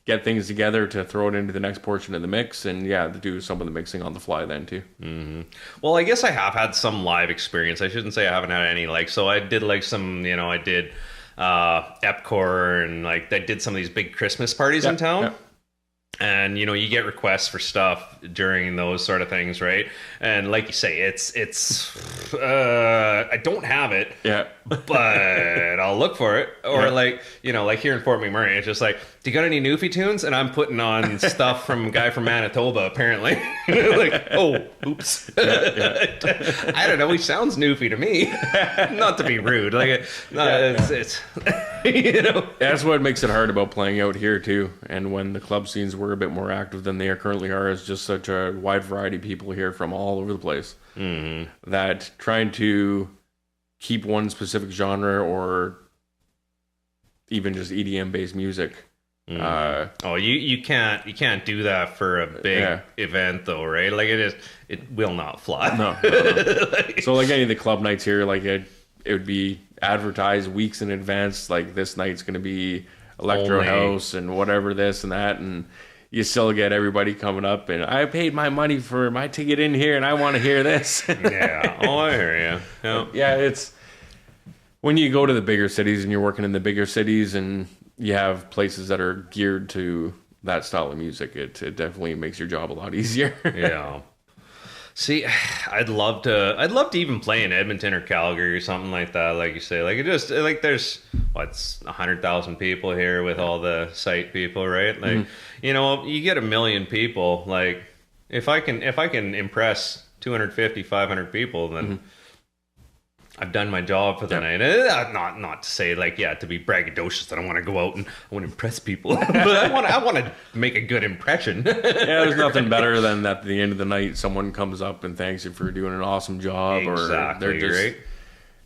get things together to throw it into the next portion of the mix, and to do some of the mixing on the fly then too. Mm-hmm. Well, I guess I have had some live experience. I shouldn't say I haven't had any. Like, so I did like some, I did Epcor, and like I did some of these big Christmas parties in town. Yep. And you get requests for stuff during those sort of things, right? And like you say, it's I don't have it, but I'll look for it. Or like here in Fort McMurray, it's just like, do you got any Newfie tunes? And I'm putting on stuff from a guy from Manitoba, apparently. Like, oh, oops. I don't know. He sounds Newfie to me. Not to be rude, like it's That's what makes it hard about playing out here too. And when the club scenes were a bit more active than they currently are, is just such a wide variety of people here from all over the place that trying to keep one specific genre or even just EDM based music. You can't do that for a big event though, right? Like it will not fly. No. So like any of the club nights here, like it would be advertised weeks in advance, like this night's going to be electro house and whatever this and that, and you still get everybody coming up and I paid my money for my ticket in here and I want to hear this. I hear you. It's when you go to the bigger cities and you're working in the bigger cities and you have places that are geared to that style of music, it definitely makes your job a lot easier. See, I'd love to even play in Edmonton or Calgary or something like that, like you say. Like there's 100,000 people here with all the site people, right? Like you get 1 million people. Like if I can impress 250, 500 people, then I've done my job for the night. Not to say to be braggadocious that I want to go out and I want to impress people, but I want to make a good impression. There's nothing better than at the end of the night someone comes up and thanks you for doing an awesome job, or they're just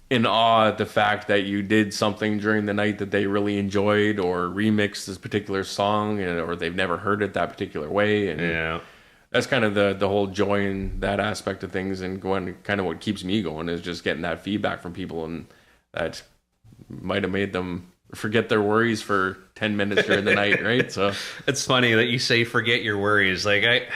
in awe at the fact that you did something during the night that they really enjoyed, or remixed this particular song, or they've never heard it that particular way, and that's kind of the whole joy in that aspect of things, and going, kind of what keeps me going is just getting that feedback from people, and that might have made them forget their worries for 10 minutes during the night, right? So it's funny that you say forget your worries. Like I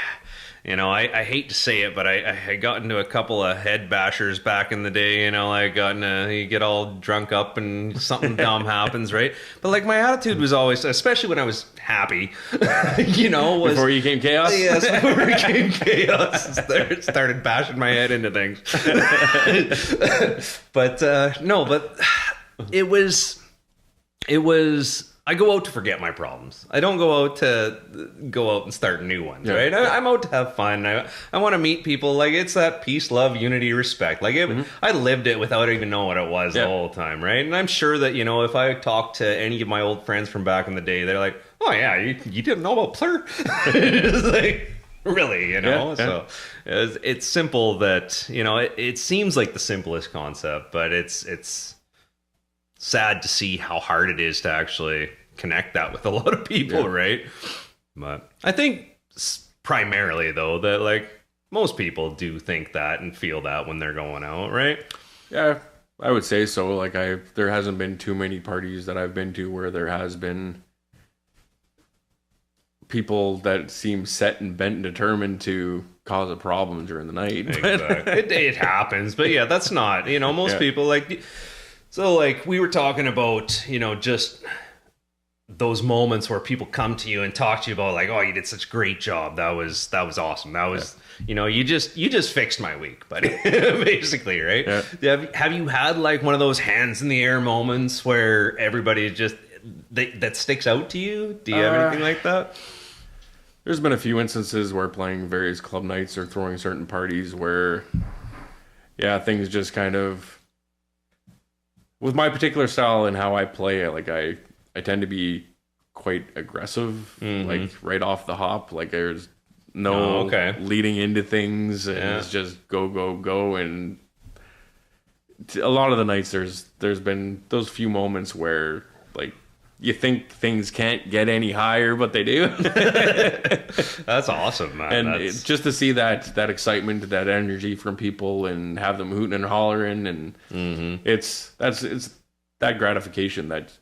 hate to say it, but I got into a couple of head bashers back in the day. You get all drunk up and something dumb happens, right? But like my attitude was always, especially when I was happy, was before you came chaos. Yes, before it became chaos, started bashing my head into things. But it was. I go out to forget my problems. I don't go out and start new ones, right? I'm out to have fun. I want to meet people. Like, it's that peace, love, unity, respect. Like, I lived it without even knowing what it was the whole time, right? And I'm sure that, if I talk to any of my old friends from back in the day, they're like, oh, yeah, you didn't know about Plur? It's like, really, So it's simple that, it seems like the simplest concept, but it's sad to see how hard it is to actually connect that with a lot of people, right? But I think primarily, though, that like most people do think that and feel that when they're going out, right? Yeah, I would say so. Like there hasn't been too many parties that I've been to where there has been people that seem set and bent and determined to cause a problem during the night. Exactly. it happens, but yeah, that's not, most people like. So, like, we were talking about, just those moments where people come to you and talk to you about, like, oh, you did such a great job. That was awesome. That was, you just fixed my week, buddy. Basically, right? Yeah. Have you had, like, one of those hands in the air moments where everybody just, that sticks out to you? Do you have anything like that? There's been a few instances where playing various club nights or throwing certain parties where, things just kind of, with my particular style and how I play, like I tend to be quite aggressive, like right off the hop. Like there's no leading into things, and it's just go, go, go. And a lot of the nights, there's been those few moments where like you think things can't get any higher, but they do. That's awesome, man. And just to see that excitement, that energy from people, and have them hooting and hollering, and it's that gratification that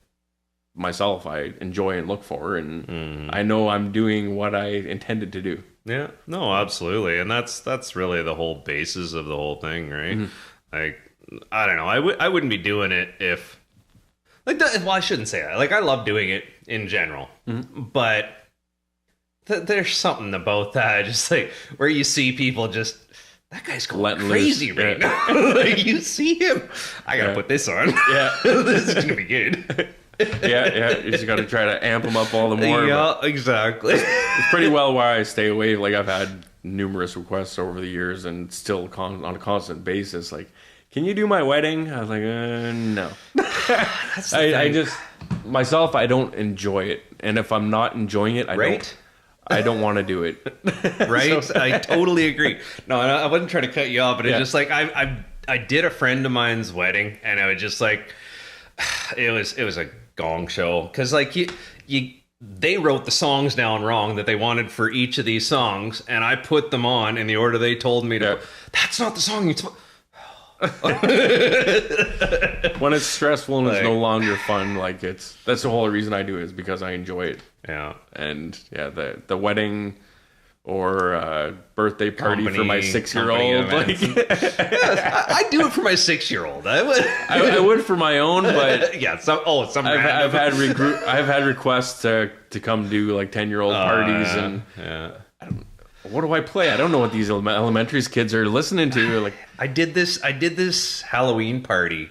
myself I enjoy and look for, and I know I'm doing what I intended to do. Yeah, no, absolutely, and that's really the whole basis of the whole thing, right? Like, I don't know, I wouldn't be doing it if. Like, well, I shouldn't say that. Like, I love doing it in general, but there's something about that, just like where you see people just, that guy's going letting crazy loose. Right now. Like, you see him. I gotta put this on. Yeah, this is gonna be good. You just got to try to amp them up all the more. Yeah, exactly. It's pretty well why I stay away. Like, I've had numerous requests over the years, and still on a constant basis, like, can you do my wedding? I was like, no. I just, myself, I don't enjoy it. And if I'm not enjoying it, I don't want to do it. Right? So, I totally agree. No, I wasn't trying to cut you off, but it's just like, I did a friend of mine's wedding, and I was just like, it was a gong show. Because like they wrote the songs down wrong that they wanted for each of these songs, and I put them on in the order they told me to. That's not the song you're when it's stressful and it's no longer fun, like that's the whole reason I do it, is because I enjoy it. Yeah. And the wedding or birthday party for my 6-year-old, like, I do it for my 6-year-old. I would for my own, but I've had requests to come do like 10-year-old parties, and what do I play? I don't know what these elementary kids are listening to. Like, I did this Halloween party,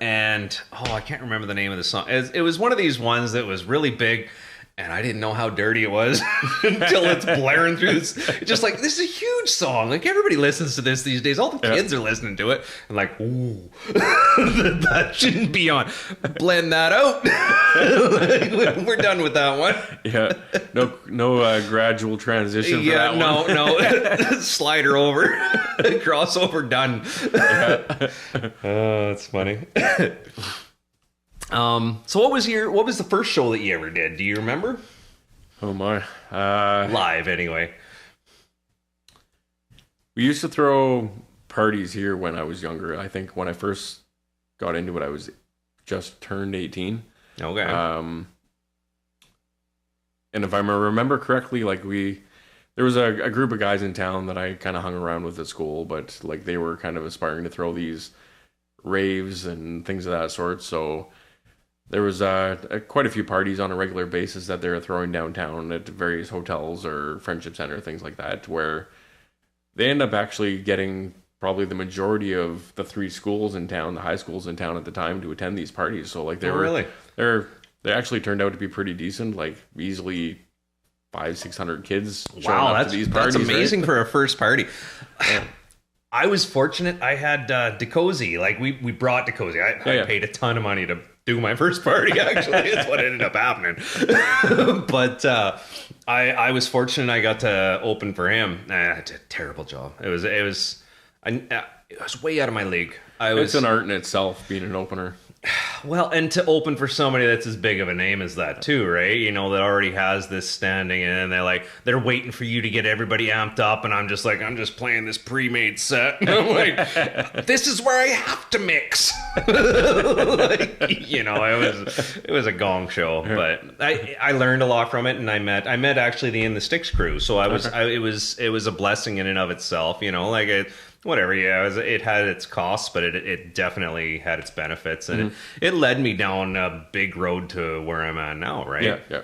and I can't remember the name of the song. It was one of these ones that was really big, and I didn't know how dirty it was until it's blaring through this. It's just like, this is a huge song. Like, everybody listens to this these days. All the kids are listening to it. And like, ooh, that shouldn't be on. Blend that out. Like, we're done with that one. Yeah. No gradual transition for that one. No. Slider over. Crossover done. Oh, that's funny. So what was the first show that you ever did? Do you remember? Oh my. Live, anyway. We used to throw parties here when I was younger. I think when I first got into it, I was just turned 18. Okay. And if I remember correctly, like there was a group of guys in town that I kind of hung around with at school, but like they were kind of aspiring to throw these raves and things of that sort. So there was quite a few parties on a regular basis that they were throwing downtown at various hotels or Friendship Center, things like that, where they end up actually getting probably the majority of the 3 schools in town, the high schools in town at the time, to attend these parties. So like they actually turned out to be pretty decent, like easily 500-600 kids showing up to these parties. That's amazing, right? for a first party. Yeah. I was fortunate. I had DeCozy. Like we brought DeCozy. I paid a ton of money to do my first party. Actually, it's what ended up happening. But I was fortunate. I got to open for him. I did a terrible job. It was way out of my league. It's an art in itself, being an opener. Well, and to open for somebody that's as big of a name as that too, right? You know, that already has this standing, and they're waiting for you to get everybody amped up, and I'm just playing this pre-made set. And I'm like, this is where I have to mix. It was a gong show, but I learned a lot from it, and I met actually the In the Sticks crew, so it was a blessing in and of itself, whatever, it had its costs, but it definitely had its benefits, and it led me down a big road to where I'm at now, right? Yeah.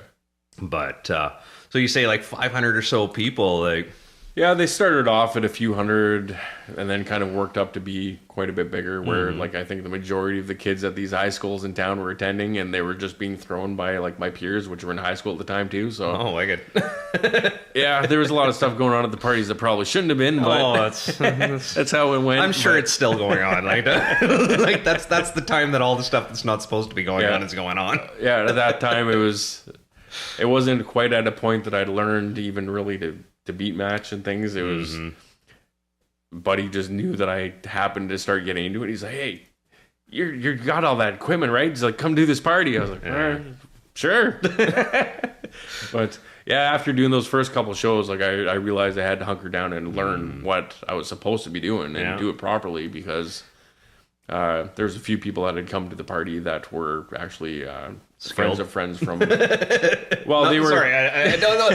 But so you say like 500 or so people, like... Yeah, they started off at a few hundred and then kind of worked up to be quite a bit bigger, where like I think the majority of the kids at these high schools in town were attending, and they were just being thrown by like my peers, which were in high school at the time too. So I get yeah, there was a lot of stuff going on at the parties that probably shouldn't have been, but that's how it went. I'm sure it's still going on. Like like that's the time that all the stuff that's not supposed to be going on is going on. Yeah, at that time it wasn't quite at a point that I'd learned even really to beat match and things. It was Buddy just knew that I happened to start getting into it. He's like, hey, you got all that equipment, right? He's like, come do this party. I was like, all right, sure. But yeah, after doing those first couple shows, like I realized I had to hunker down and learn what I was supposed to be doing and do it properly, because there's a few people that had come to the party that were actually friends of friends from. Well, they were. Sorry, I don't know.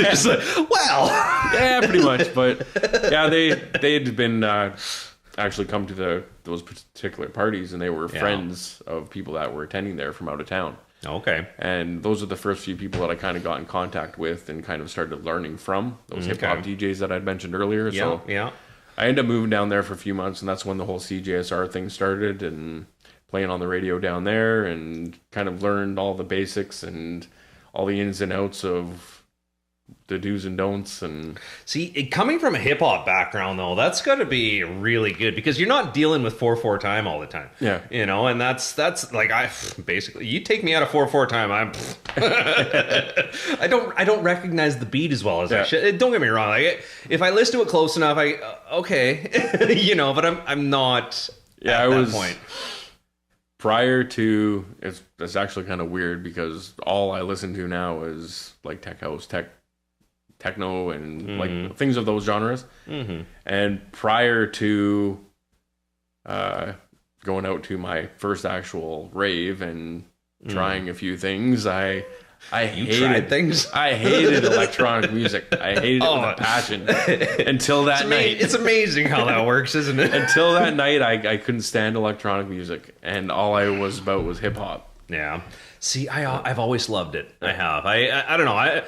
Just like, well, yeah, pretty much. But yeah, they had been actually come to those particular parties, and they were friends of people that were attending there from out of town. Okay. And those are the first few people that I kind of got in contact with and kind of started learning from, those hip hop DJs that I'd mentioned earlier. So I ended up moving down there for a few months, and that's when the whole CJSR thing started, and playing on the radio down there, and kind of learned all the basics and all the ins and outs of the do's and don'ts. And see, coming from a hip hop background though, that's got to be really good, because you're not dealing with 4/4 time all the time. Yeah, and that's like basically, you take me out of 4/4 time, I don't recognize the beat as well as I should. Don't get me wrong, like if I listen to it close enough, but I'm not at that point. Prior to, it's actually kind of weird, because all I listen to now is like tech house, techno, and like things of those genres. And prior to going out to my first actual rave and trying a few things, I hated things. I hated electronic music. I hated it with a passion until that night. It's amazing how that works, isn't it? Until that night, I couldn't stand electronic music, and all I was about was hip hop. Yeah. See, I've always loved it. I have. I don't know.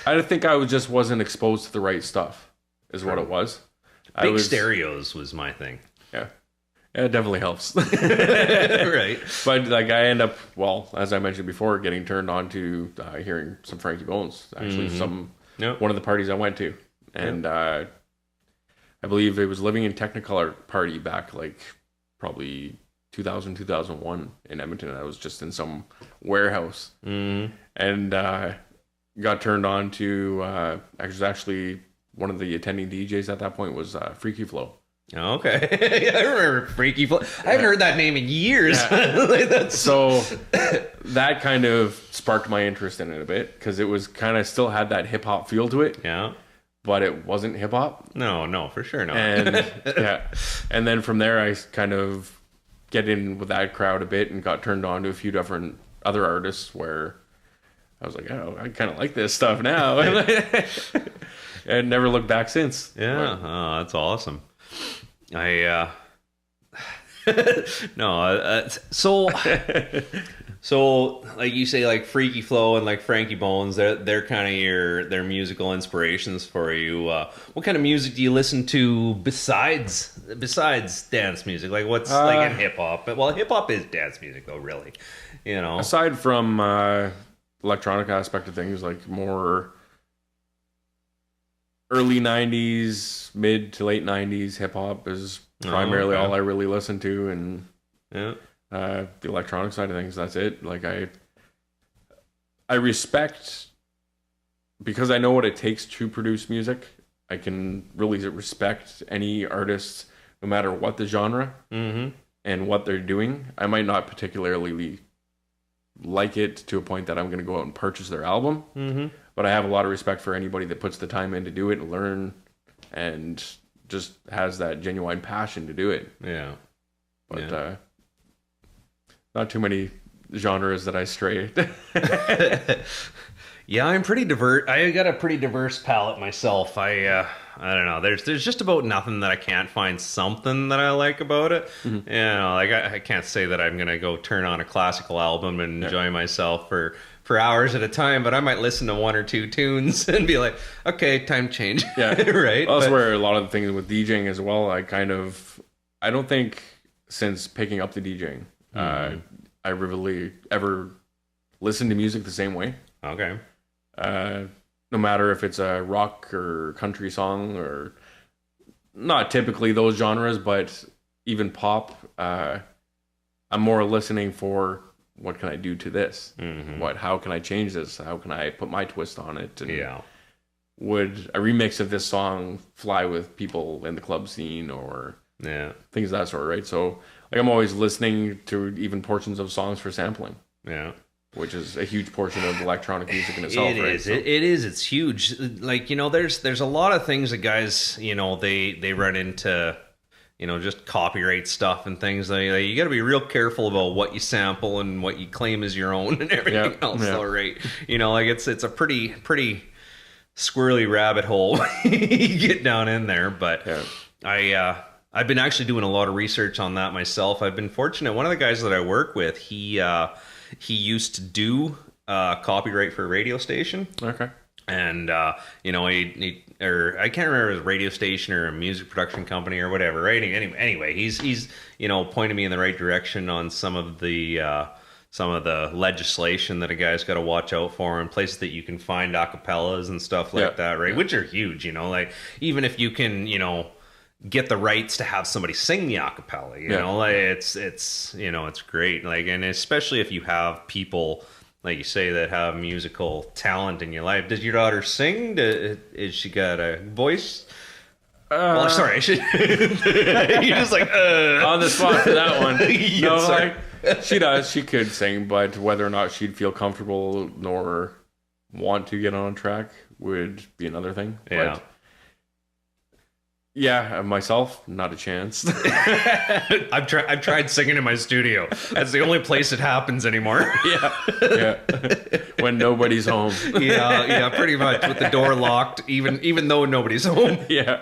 I think I just wasn't exposed to the right stuff, is what it was. Big stereos was my thing. Yeah. Yeah, it definitely helps. Right. But like I end up, well, as I mentioned before, getting turned on to hearing some Frankie Bones, actually one of the parties I went to. And I believe it was Living in Technicolor party back like probably 2000, 2001 in Edmonton. I was just in some warehouse and got turned on to actually one of the attending DJs at that point was Freaky Flow. Okay. I remember Freaky Flow. I haven't heard that name in years. Yeah. So that kind of sparked my interest in it a bit, because it was kind of still had that hip hop feel to it. Yeah. but it wasn't hip hop. No, for sure not. And yeah, and then from there I kind of get in with that crowd a bit and got turned on to a few different other artists where I was like, oh, I kind of like this stuff now. And never looked back since. Yeah, oh, that's awesome. So like you say, like Freaky Flow and like Frankie Bones, they're kind of their musical inspirations for you. What kind of music do you listen to besides dance music? Like what's like in hip hop? Well, hip hop is dance music though, really. You know, aside from electronic aspect of things, like more early 90s, mid to late 90s hip hop is primarily all I really listen to, and the electronic side of things, that's it. Like I respect, because I know what it takes to produce music, I can really respect any artist no matter what the genre and what they're doing. I might not particularly like it to a point that I'm going to go out and purchase their album, but I have a lot of respect for anybody that puts the time in to do it and learn and just has that genuine passion to do it. Yeah. But not too many genres that I stray. Yeah, I'm pretty diverse. I got a pretty diverse palette myself. I don't know. There's just about nothing that I can't find something that I like about it. You know, like I can't say that I'm gonna go turn on a classical album and enjoy myself for hours at a time, but I might listen to one or two tunes and be like, okay, time change. Yeah, right. Well, that's where a lot of the things with DJing as well. I don't think since picking up the DJing, I really ever listened to music the same way. Okay. No matter if it's a rock or country song, or not typically those genres, but even pop, I'm more listening for what can I do to this? How can I change this? How can I put my twist on it? And would a remix of this song fly with people in the club scene or things of that sort, right? So like I'm always listening to even portions of songs for sampling. Yeah. Which is a huge portion of electronic music in itself, right? It is. It's huge. Like, you know, there's a lot of things that guys, you know, they run into, you know, just copyright stuff and things. You got to be real careful about what you sample and what you claim as your own and everything else. All right, you know, like it's a pretty squirrely rabbit hole you get down in there. But I've been actually doing a lot of research on that myself. I've been fortunate. One of the guys that I work with, he used to do copyright for a radio station. Okay. And, you know, I can't remember if it was a radio station or a music production company or whatever, right? Anyway, he's, you know, pointed me in the right direction on some of the legislation that a guy's got to watch out for, and places that you can find acapellas and stuff like that, right? Which are huge, you know, like even if you can, you know, get the rights to have somebody sing the acapella, you know, like it's, you know, it's great. Like, and especially if you have people, like you say, that have musical talent in your life. Does your daughter sing? Is she got a voice? Well, sorry, I should. You're just like on the spot for that one. No, sorry. Like, she does. She could sing, but whether or not she'd feel comfortable nor want to get on track would be another thing. Yeah. But yeah, myself, not a chance. I've tried singing in my studio. That's the only place it happens anymore. Yeah. When nobody's home. Yeah, pretty much, with the door locked, even though nobody's home. Yeah.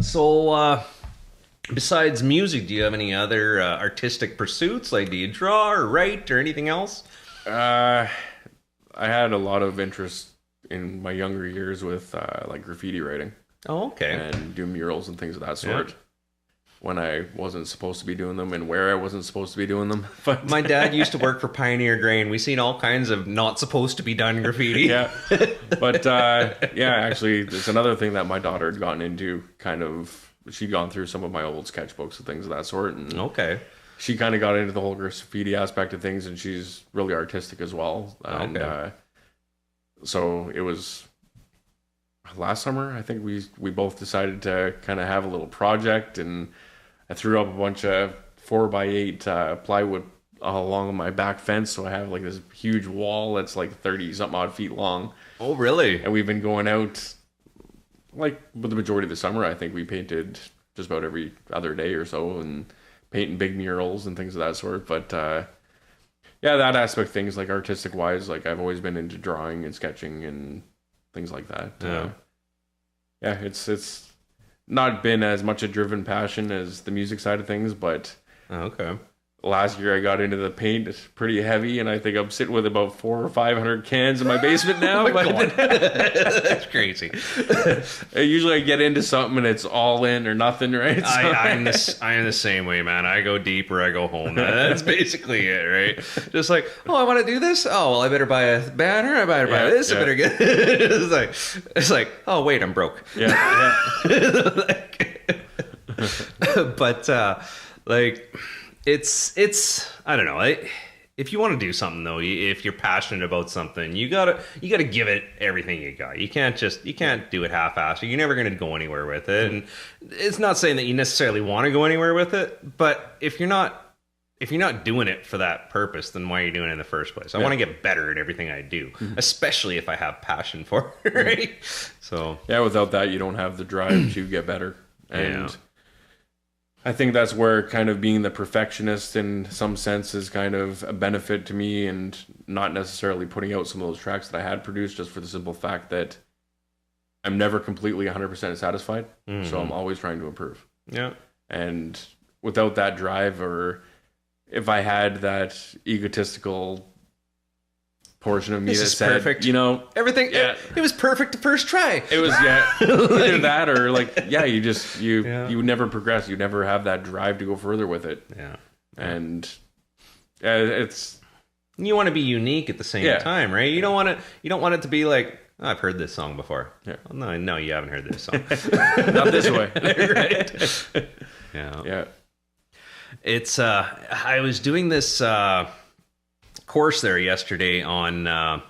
So besides music, do you have any other artistic pursuits? Like, do you draw or write or anything else? I had a lot of interest in my younger years with like graffiti writing. Oh, okay. And do murals and things of that sort. When I wasn't supposed to be doing them and where I wasn't supposed to be doing them. But my dad used to work for Pioneer Grain. We've seen all kinds of not supposed to be done graffiti. But actually, there's another thing that my daughter had gotten into. Kind of, she'd gone through some of my old sketchbooks and things of that sort. And she kind of got into the whole graffiti aspect of things, and she's really artistic as well. And so it was last summer, I think we both decided to kind of have a little project, and I threw up a bunch of 4x8 plywood along my back fence, so I have like this huge wall that's like 30 something odd feet long. Oh, really? And we've been going out like with the majority of the summer. I think we painted just about every other day or so, and painting big murals and things of that sort. But yeah, that aspect, things like artistic wise, like I've always been into drawing and sketching and things like that. Yeah, it's not been as much a driven passion as the music side of things, but Okay. last year I got into the paint. It's pretty heavy, and I think I'm sitting with about 400 or 500 cans in my basement now. But That's crazy. usually I get into something and it's all in or nothing, right? So, I'm the same way, man. I go deep or I go home. That's basically it, right? Just like, oh, I want to do this. Oh, well, I better buy a banner. I better buy this. I better get. It's like, oh, wait, I'm broke. yeah. But like, it's I don't know. If you want to do something though, if you're passionate about something, you gotta give it everything you got. You can't do it half-assed. You're never gonna go anywhere with it. And it's not saying that you necessarily want to go anywhere with it, but if you're not doing it for that purpose, then why are you doing it in the first place? I want to get better at everything I do, especially if I have passion for it, right? So Yeah, without that, you don't have the drive to get better. And I think that's where kind of being the perfectionist in some sense is kind of a benefit to me, and not necessarily putting out some of those tracks that I had produced, just for the simple fact that I'm never completely 100% satisfied. So I'm always trying to improve. yeah. And without that drive, or if I had that egotistical portion of me This that is said, perfect. you know, Everything, it was perfect the first try. it was either that or like you would never progress. You never have that drive to go further with it. Yeah. And it's You want to be unique at the same time, right? You don't want it to be like, oh, I've heard this song before. Yeah. Well, no, you haven't heard this song. not this way. Right. Yeah. It's I was doing this course there yesterday on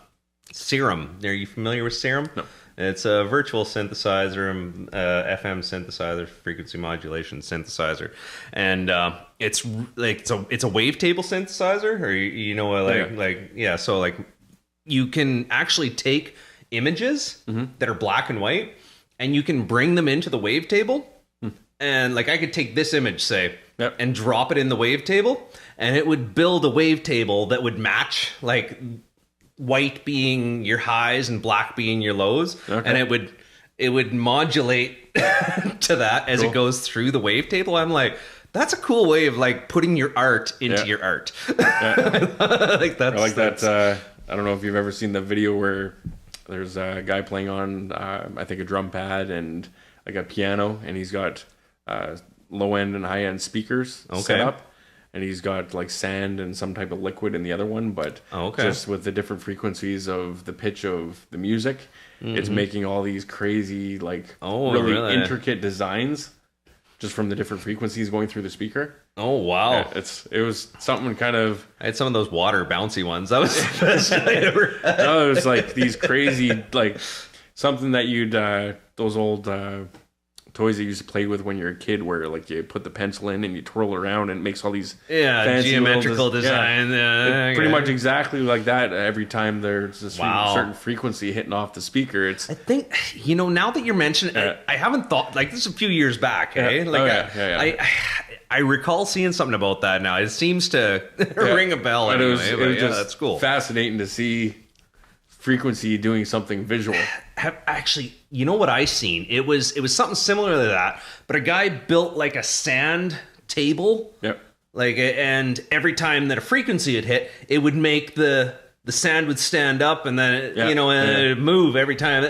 Serum. Are you familiar with Serum? No. It's a virtual synthesizer, FM synthesizer, frequency modulation synthesizer, and it's like it's a wavetable synthesizer, or you know, so like you can actually take images that are black and white, and you can bring them into the wavetable, and like I could take this image, say, and drop it in the wavetable, and it would build a wavetable that would match like white being your highs and black being your lows, and it would modulate to that as it goes through the wavetable. I'm like, that's a cool way of like putting your art into your art. Like that's, I like that. I don't know if you've ever seen the video where there's a guy playing on I think a drum pad and like a piano, and he's got low end and high end speakers set up. And he's got like sand and some type of liquid in the other one, but just with the different frequencies of the pitch of the music, it's making all these crazy, like really intricate designs just from the different frequencies going through the speaker. Oh wow! Yeah, it was something kind of. I had some of those water bouncy ones. That was the best I ever had. No, it was like these crazy, like something that you'd those old. Toys that you used to play with when you're a kid, where like you put the pencil in and you twirl around and it makes all these fancy geometrical design. Pretty much exactly like that. Every time there's a certain frequency hitting off the speaker, it's. I think now that you're mentioning it, I haven't thought like this a few years back. I recall seeing something about that. Now it seems to ring a bell. Anyway, it was just that's cool. Fascinating to see frequency doing something visual. Actually, you know what I seen? It was something similar to that, but a guy built like a sand table. Yep. Like, and every time that a frequency would hit, it would make the sand would stand up, and then it'd move every time.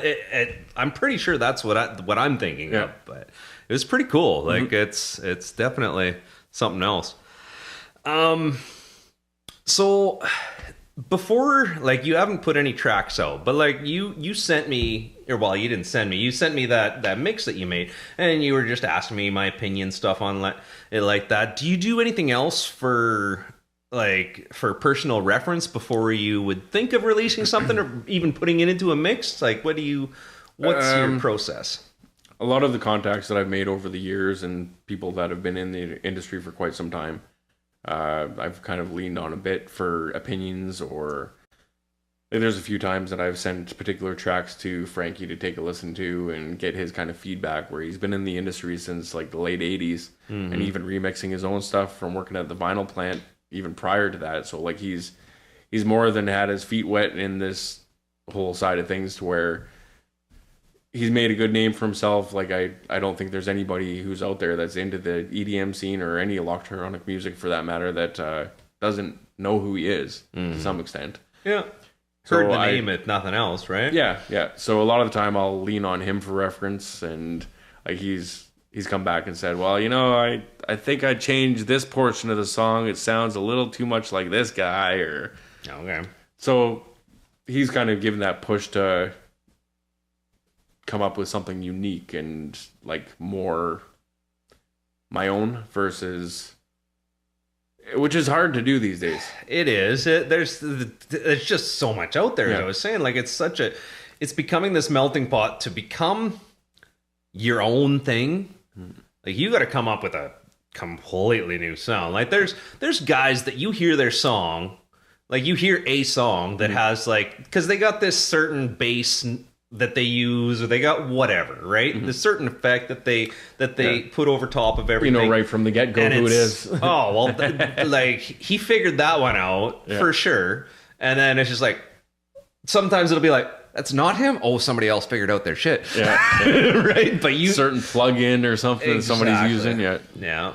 I'm pretty sure that's what I'm thinking of, but it was pretty cool. Like it's definitely something else. So before, like, you haven't put any tracks out, but like you sent me, or well, you didn't send me. You sent me that mix that you made, and you were just asking me my opinion stuff on it like that. Do you do anything else for personal reference before you would think of releasing something or even putting it into a mix? Like, what's your process? A lot of the contacts that I've made over the years and people that have been in the industry for quite some time, I've kind of leaned on a bit for opinions, or like, there's a few times that I've sent particular tracks to Frankie to take a listen to and get his kind of feedback, where he's been in the industry since like the late 80s and even remixing his own stuff from working at the vinyl plant even prior to that. So like he's more than had his feet wet in this whole side of things, to where he's made a good name for himself. Like I don't think there's anybody who's out there that's into the EDM scene or any electronic music for that matter that doesn't know who he is to some extent. Yeah. Heard the name, if nothing else, right? Yeah. So a lot of the time I'll lean on him for reference, and like he's come back and said, well, I think I changed this portion of the song. It sounds a little too much like this guy, or okay. So he's kind of given that push to come up with something unique and like more my own, versus, which is hard to do these days. It is. There's just so much out there. As I was saying, like it's becoming this melting pot to become your own thing. Like you got to come up with a completely new sound. Like there's guys that you hear their song, like you hear a song that has like, because they got this certain bass that they use, or they got whatever, right? The certain effect that they put over top of everything. Right from the get-go who it is. Oh, well, like he figured that one out for sure. And then it's just like, sometimes it'll be like, that's not him. Oh, somebody else figured out their shit. Yeah. Right. But you certain plug-in or something that somebody's using. Yeah.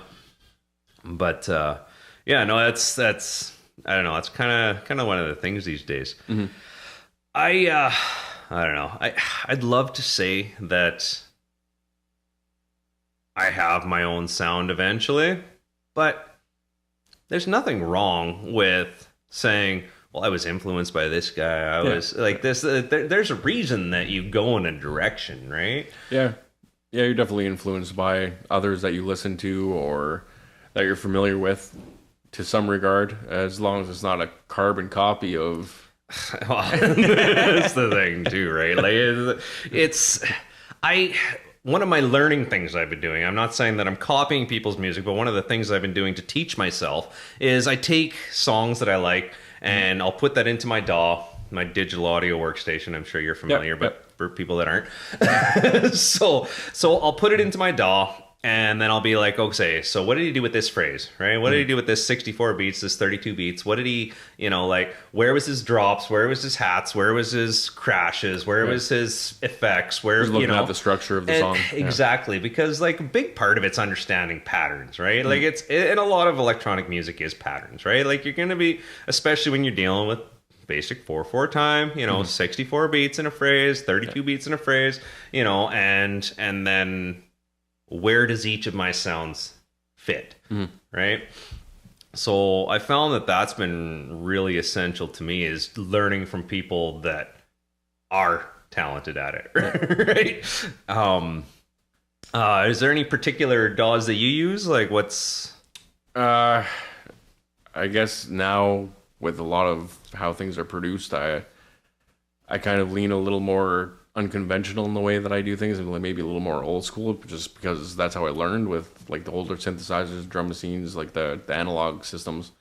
But no, that's I don't know. It's kind of one of the things these days. I don't know. I'd love to say that I have my own sound eventually, but there's nothing wrong with saying, well, I was influenced by this guy. I was like this. There's a reason that you go in a direction, right? Yeah. You're definitely influenced by others that you listen to or that you're familiar with to some regard, as long as it's not a carbon copy of. Well, that's the thing too, right? Like one of my learning things I've been doing, I'm not saying that I'm copying people's music, but one of the things I've been doing to teach myself is I take songs that I like and I'll put that into my DAW, my digital audio workstation. I'm sure you're familiar, but for people that aren't. So I'll put it into my DAW, and then I'll be like, okay, so what did he do with this phrase, right? What did he do with this 64 beats, this 32 beats? What did he, like, where was his drops? Where was his hats? Where was his crashes? Where was his effects? Where, looking at the structure of the song. Exactly, because, like, a big part of it's understanding patterns, right? Like, and a lot of electronic music is patterns, right? Like, you're going to be, especially when you're dealing with basic 4/4 time, 64 beats in a phrase, 32 beats in a phrase, and then where does each of my sounds fit, right? So I found that that's been really essential to me, is learning from people that are talented at it, right? Is there any particular DAWs that you use? Like what's... I guess now with a lot of how things are produced, I kind of lean a little more unconventional in the way that I do things, and maybe a little more old school, just because that's how I learned with like the older synthesizers, drum machines, like the analog systems.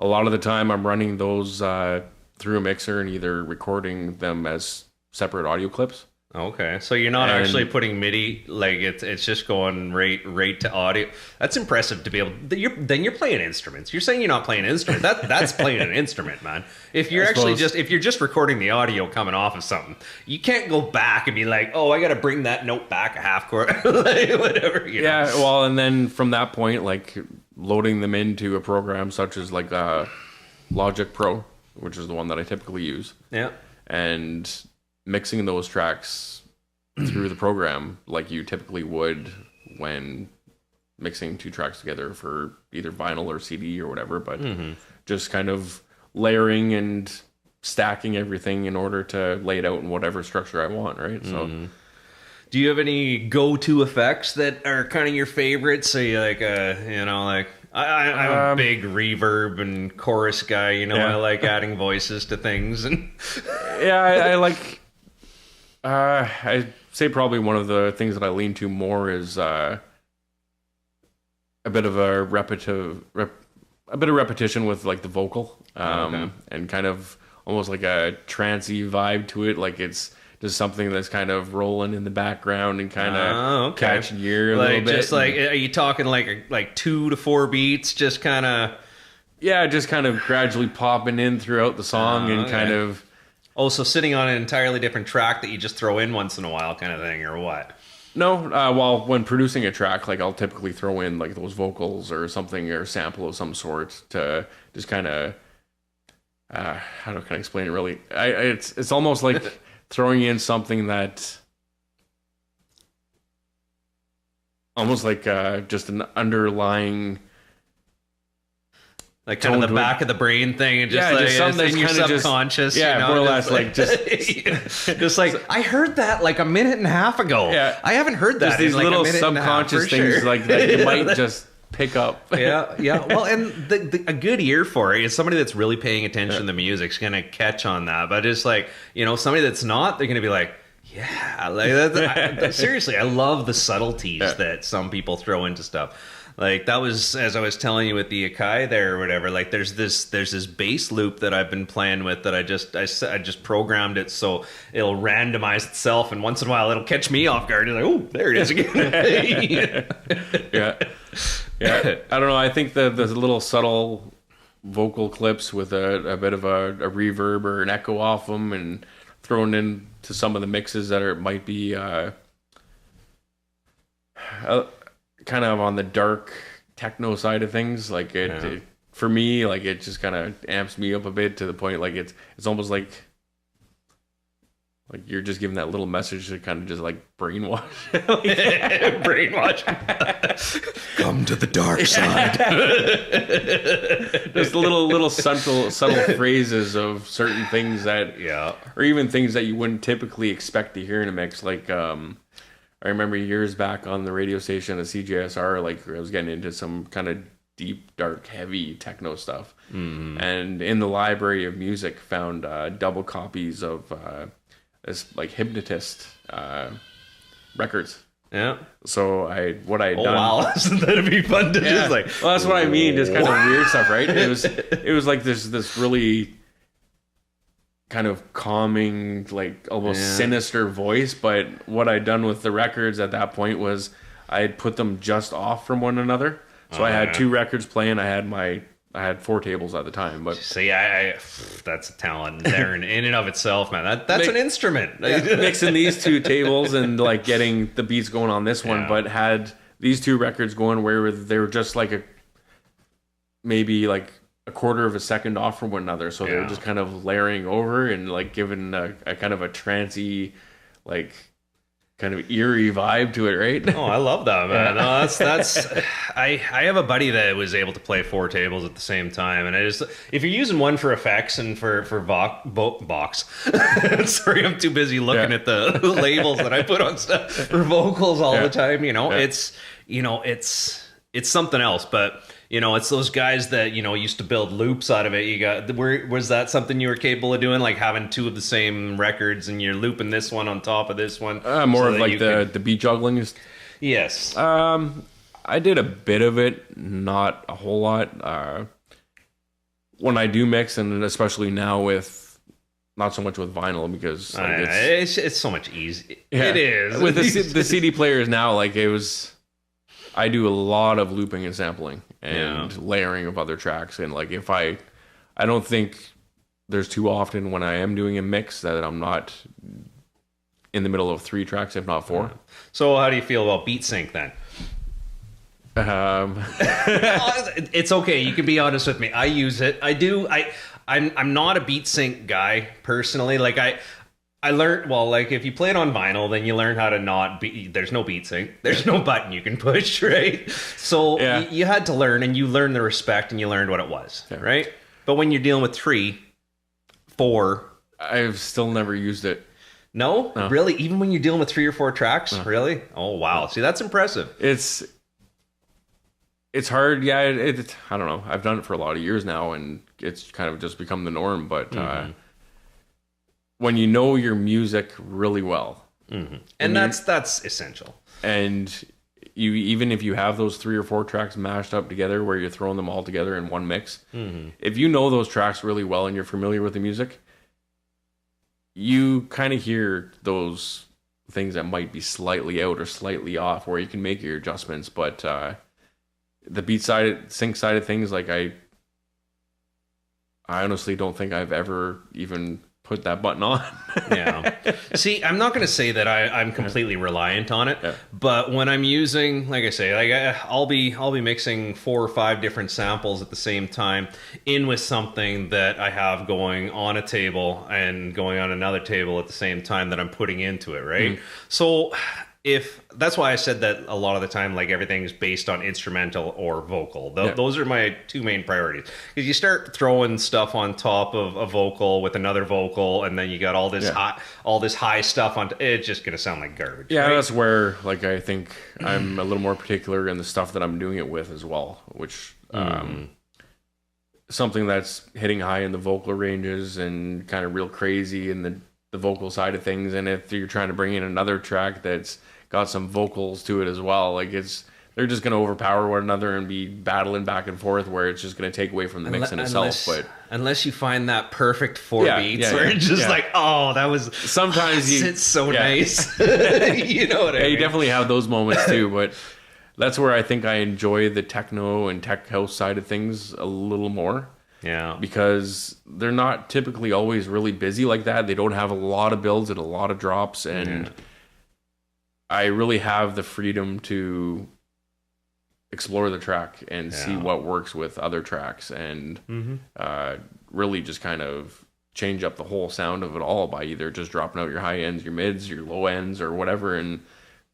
A lot of the time I'm running those through a mixer and either recording them as separate audio clips. Okay, so you're not actually putting MIDI, like it's just going right to audio. That's impressive to be able. Then you're playing instruments. You're saying you're not playing instruments. That's playing an instrument, man. If you're if you're just recording the audio coming off of something, you can't go back and be like, oh, I got to bring that note back a half chord, like, whatever. Yeah, well, and then from that point, like loading them into a program such as like Logic Pro, which is the one that I typically use. Yeah, and mixing those tracks through the program like you typically would when mixing two tracks together for either vinyl or CD or whatever, but just kind of layering and stacking everything in order to lay it out in whatever structure I want, right? So do you have any go-to effects that are kind of your favorites? So you like I'm a big reverb and chorus guy, I like adding voices to things, and I like I'd say probably one of the things that I lean to more is a bit of a a bit of repetition with like the vocal, Okay. and kind of almost like a trancey vibe to it. Like it's just something that's kind of rolling in the background and kind of Okay. catching your ear a Like little bit. just like, are you talking like 2 to 4 beats? Just kind of. Yeah, just kind of gradually popping in throughout the song and Okay. kind of. Oh, so sitting on an entirely different track that you just throw in once in a while, kind of thing, or what? No, well, when producing a track, like I'll typically throw in like those vocals or something or a sample of some sort to just kind of. How can I explain it? Really, it's almost like throwing in something that. Almost like just an underlying. Like kind of the back of the brain thing, and just like just something it's in your that's subconscious. Just, yeah, you know, more or less, like just like I heard that like a minute and a half ago. Yeah, I haven't heard that. Just these in like little a minute subconscious and a half, things like that you might just pick up. Yeah. Well, and a good ear for it is somebody that's really paying attention to the music's gonna catch on that. But it's like, somebody that's not, they're gonna be like, yeah, like seriously, I love the subtleties that some people throw into stuff. Like that was, as I was telling you with the Akai there or whatever, like there's this bass loop that I've been playing with that I just programmed it so it'll randomize itself, and once in a while it'll catch me off guard. It's like, oh, there it is again. Yeah. I don't know. I think the little subtle vocal clips with a bit of a reverb or an echo off them and thrown into some of the mixes that might be kind of on the dark techno side of things, like it for me, like it just kind of amps me up a bit to the point like it's almost like you're just giving that little message to kind of just like brainwash. Brainwash. Come to the dark side. Just little subtle phrases of certain things that, or even things that you wouldn't typically expect to hear in a mix. Like I remember years back on the radio station at CJSR, like I was getting into some kind of deep, dark, heavy techno stuff, and in the library of music found double copies of this like Hypnotist records. Yeah. So what I done. Wow, that'd be fun to just like. Well, that's what I mean. Just kind of weird stuff, right? It was like this really kind of calming, like almost sinister voice. But what I'd done with the records at that point was I had put them just off from one another. So I had 2 records playing. I had 4 tables at the time, but see, that's a talent there in and of itself, man. That's an instrument. Mixing these 2 tables and like getting the beats going on this one, but had these 2 records going where they were just like maybe like a quarter of a second off from one another, so they were just kind of layering over and like giving a kind of a trancey, like kind of eerie vibe to it, right? Oh, I love that, man. No, that's I have a buddy that was able to play 4 tables at the same time, and if you're using one for effects and for box, sorry, I'm too busy looking at the labels that I put on stuff for vocals all the time. It's something else, but. It's those guys that, used to build loops out of it. Was that something you were capable of doing? Like having 2 of the same records and you're looping this one on top of this one? More of like the beat juggling. Yes. I did a bit of it, not a whole lot. When I do mix, and especially now with, not so much with vinyl because like, it's so much easier. Yeah. It is. With the CD players now, like I do a lot of looping and sampling and layering of other tracks, and like if I don't think there's too often when I am doing a mix that I'm not in the middle of 3 tracks, if not 4. So how do you feel about beat sync then? It's okay. You can be honest with me. I use it. I do. I'm not a beat sync guy personally. Like I learned, well, like if you play it on vinyl, then you learn how to not be, there's no beat sync. There's no button you can push, right? So you had to learn, and you learned the respect, and you learned what it was, right? But when you're dealing with 3, 4. I've still never used it. No? Really? Even when you're dealing with 3 or 4 tracks? No. Really? Oh, wow. See, that's impressive. It's hard. Yeah, I don't know. I've done it for a lot of years now, and it's kind of just become the norm, but... when you know your music really well, and that's essential, and you, even if you have those 3 or 4 tracks mashed up together where you're throwing them all together in one mix, if you know those tracks really well and you're familiar with the music, you kind of hear those things that might be slightly out or slightly off where you can make your adjustments. But the beat side, sync side of things, like I honestly don't think I've ever even put that button on. Yeah. See, I'm not going to say that I'm completely reliant on it, but when I'm using, like I say, I'll be mixing 4 or 5 different samples at the same time in with something that I have going on a table and going on another table at the same time that I'm putting into it, right? So if that's why I said that a lot of the time, like everything's based on instrumental or vocal. Those are my 2 main priorities. Because you start throwing stuff on top of a vocal with another vocal, and then you got all this high stuff on. It's just gonna sound like garbage. Yeah, right? that's where like I think I'm a little more particular in the stuff that I'm doing it with as well, which something that's hitting high in the vocal ranges and kind of real crazy in the vocal side of things. And if you're trying to bring in another track that's got some vocals to it as well, like they're just going to overpower one another and be battling back and forth where it's just going to take away from the mix in itself. But unless you find that perfect 4 beats where it's just like, oh, that was sometimes it's so nice. You know what I mean? You definitely have those moments too, but that's where I think I enjoy the techno and tech house side of things a little more. Yeah. Because they're not typically always really busy like that. They don't have a lot of builds and a lot of drops, and I really have the freedom to explore the track and see what works with other tracks, and really just kind of change up the whole sound of it all by either just dropping out your high ends, your mids, your low ends, or whatever, and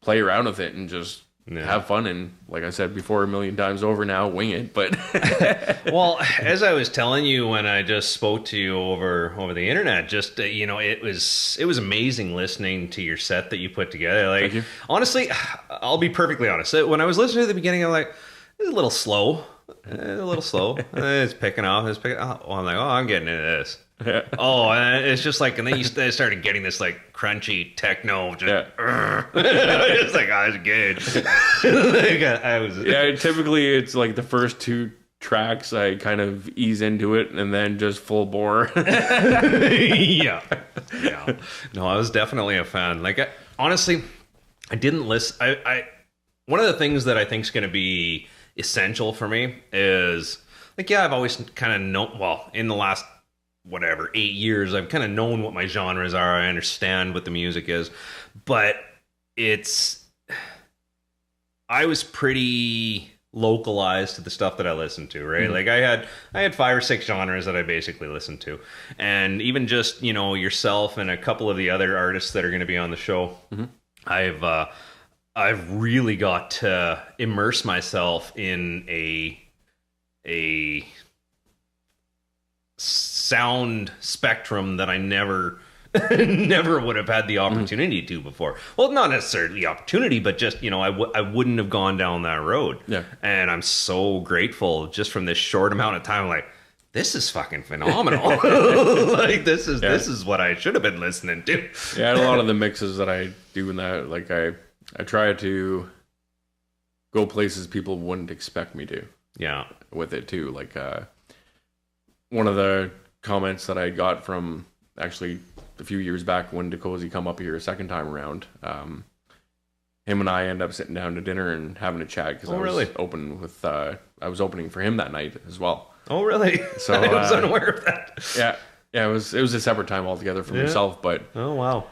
play around with it and just have fun. And like I said before a million times over now, wing it. But well, as I was telling you when I just spoke to you over the internet, just it was amazing listening to your set that you put together. Like, thank you. Honestly, I'll be perfectly honest. When I was listening to the beginning, I'm like, it's a little slow. It's picking off. Oh, I'm like, oh, I'm getting into this. Oh, and it's just like, and then I started getting this like crunchy techno. Just, it's like, I was good. Typically it's like the first 2 tracks I kind of ease into it and then just full bore. Yeah. No, I was definitely a fan. Like, honestly, I didn't listen. I one of the things that I think is going to be essential for me is like, I've always kind of known, well, in the last 8 years, I've kind of known what my genres are. I understand what the music is, but I was pretty localized to the stuff that I listened to, right? Like I had 5 or 6 genres that I basically listened to, and even just yourself and a couple of the other artists that are going to be on the show, I've really got to immerse myself in a sound spectrum that I never would have had the opportunity to before. Well, not necessarily the opportunity, but just, I wouldn't have gone down that road. Yeah. And I'm so grateful just from this short amount of time, like, this is fucking phenomenal. Like, this is what I should have been listening to. Yeah, and a lot of the mixes that I do in that, like, I try to go places people wouldn't expect me to. Yeah. With it too. Like, one of the comments that I got from actually a few years back when Dacozy come up here a second time around, him and I end up sitting down to dinner and having a chat because I was opening for him that night as well. Oh, really? So I was unaware of that. Yeah, it was a separate time altogether from himself, but oh wow,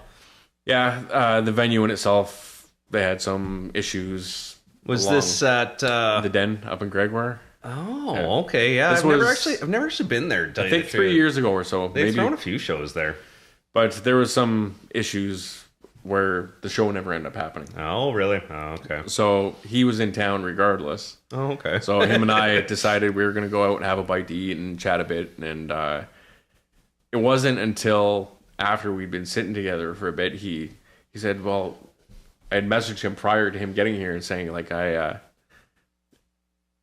yeah, the venue in itself, they had some issues. Was this at the Den up in Gregoire? Oh, yeah. Okay, yeah. I've never actually been there. I think 3 years ago or so. They've thrown a few shows there, but there was some issues where the show never ended up happening. Oh, really? Oh, okay. So he was in town regardless. Oh, okay. So him and I decided we were going to go out and have a bite to eat and chat a bit. And it wasn't until after we'd been sitting together for a bit, he said, well, I had messaged him prior to him getting here and saying, like, I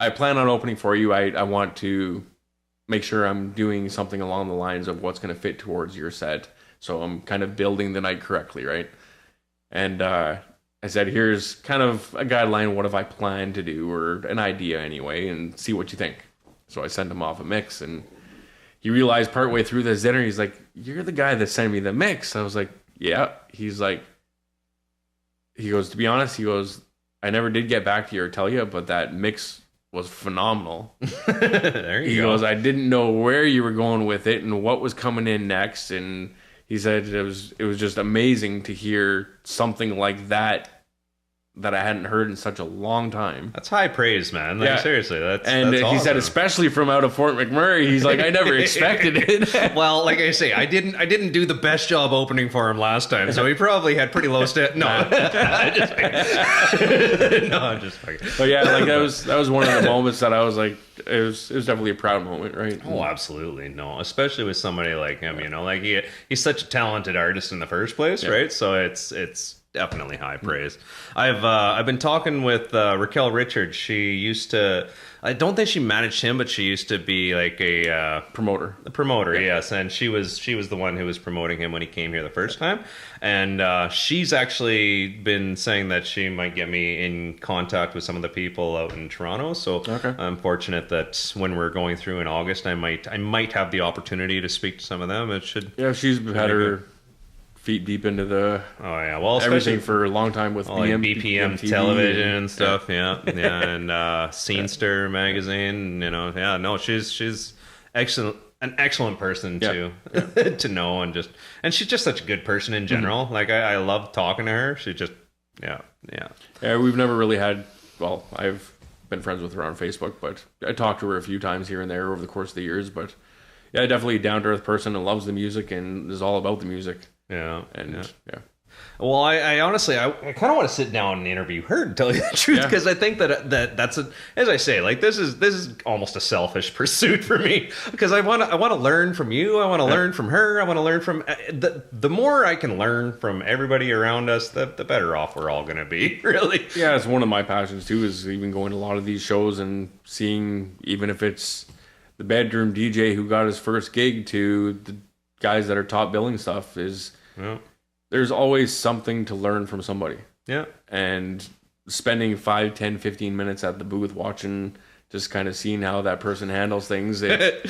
plan on opening for you. I want to make sure I'm doing something along the lines of what's going to fit towards your set. So I'm kind of building the night correctly, right? And I said, here's kind of a guideline. What have I planned to do, or an idea anyway, and see what you think. So I sent him off a mix, and he realized partway through this dinner, he's like, "You're the guy that sent me the mix." I was like, "Yeah." He goes, "To be honest," he goes, "I never did get back to you or tell you, but that mix was phenomenal." There you He go. goes, "I didn't know where you were going with it and what was coming in next." And he said it was just amazing to hear something like that I hadn't heard in such a long time. That's high praise, man. Like, Yeah. seriously, that's He awesome. said, especially from out of Fort McMurray, he's like, "I never expected it." Well, like I say, I didn't do the best job opening for him last time, so he probably had pretty low No, I'm just kidding. No, I'm just fucking. But yeah, like that was one of the moments that I was like, it was definitely a proud moment, right? Oh, absolutely. No, especially with somebody like him, like he's such a talented artist in the first place, right? So it's definitely high praise. I've been talking with Raquel Richards. She used to, I don't think she managed him, but she used to be like a Promoter. yes, and she was the one who was promoting him when he came here the first time, and she's actually been saying that she might get me in contact with some of the people out in Toronto. So Okay. I'm fortunate that when we're going through in August, I might have the opportunity to speak to some of them. It should. Yeah, she's had her feet deep into the Oh yeah, well, everything especially for a long time with like BPM TV television and stuff. Yeah, and Scenester magazine. No, she's excellent. An excellent person to to know, and she's just such a good person in general. Like I love talking to her. She just yeah. Yeah, we've never really had. Well, I've been friends with her on Facebook, but I talked to her a few times here and there over the course of the years. But yeah, definitely a down to earth person and loves the music and is all about the music. Yeah, And yeah. Well, I honestly, I kind of want to sit down and interview her, to tell you the truth, because I think that's as I say, like this is almost a selfish pursuit for me, because I want to learn from you, I want to learn from her, I want to learn from the more I can learn from everybody around us, the better off we're all going to be, really. Yeah, it's one of my passions too, is even going to a lot of these shows and seeing, even if it's the bedroom DJ who got his first gig to the guys that are top billing stuff, is there's always something to learn from somebody. Yeah. And spending 5, 10, 15 minutes at the booth watching, just kind of seeing how that person handles things, it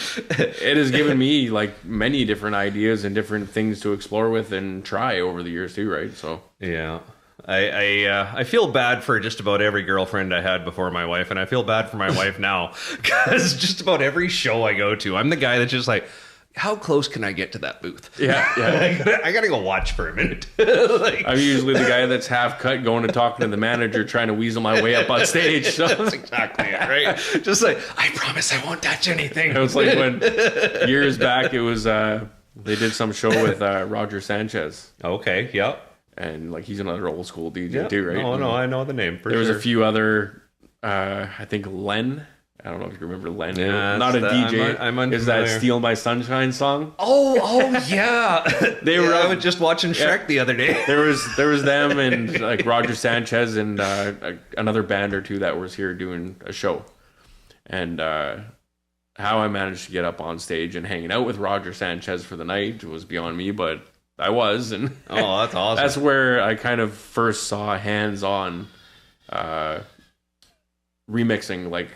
has given me like many different ideas and different things to explore with and try over the years too, right? So yeah. I feel bad for just about every girlfriend I had before my wife, and I feel bad for my wife now, because just about every show I go to, I'm the guy that's just like, how close can I get to that booth? Yeah. I gotta go watch for a minute. Like, I'm usually the guy that's half cut going to talking to the manager, trying to weasel my way up on stage. So. That's exactly it, right? Just like, I promise I won't touch anything. It was like when years back, it was they did some show with Roger Sanchez, Okay, yep. and like he's another old school DJ Yep. too, right? No, I know the name for There was sure. a few other, I think Len. I don't know if you remember Len. Yeah, Not a DJ. I'm Is that unfamiliar. "Steal My Sunshine" song? Oh yeah. They were. I was just watching Shrek the other day. There was them and like Roger Sanchez and another band or two that was here doing a show, and how I managed to get up on stage and hanging out with Roger Sanchez for the night was beyond me, but I was, and Oh, that's awesome. that's where I kind of first saw hands-on remixing, like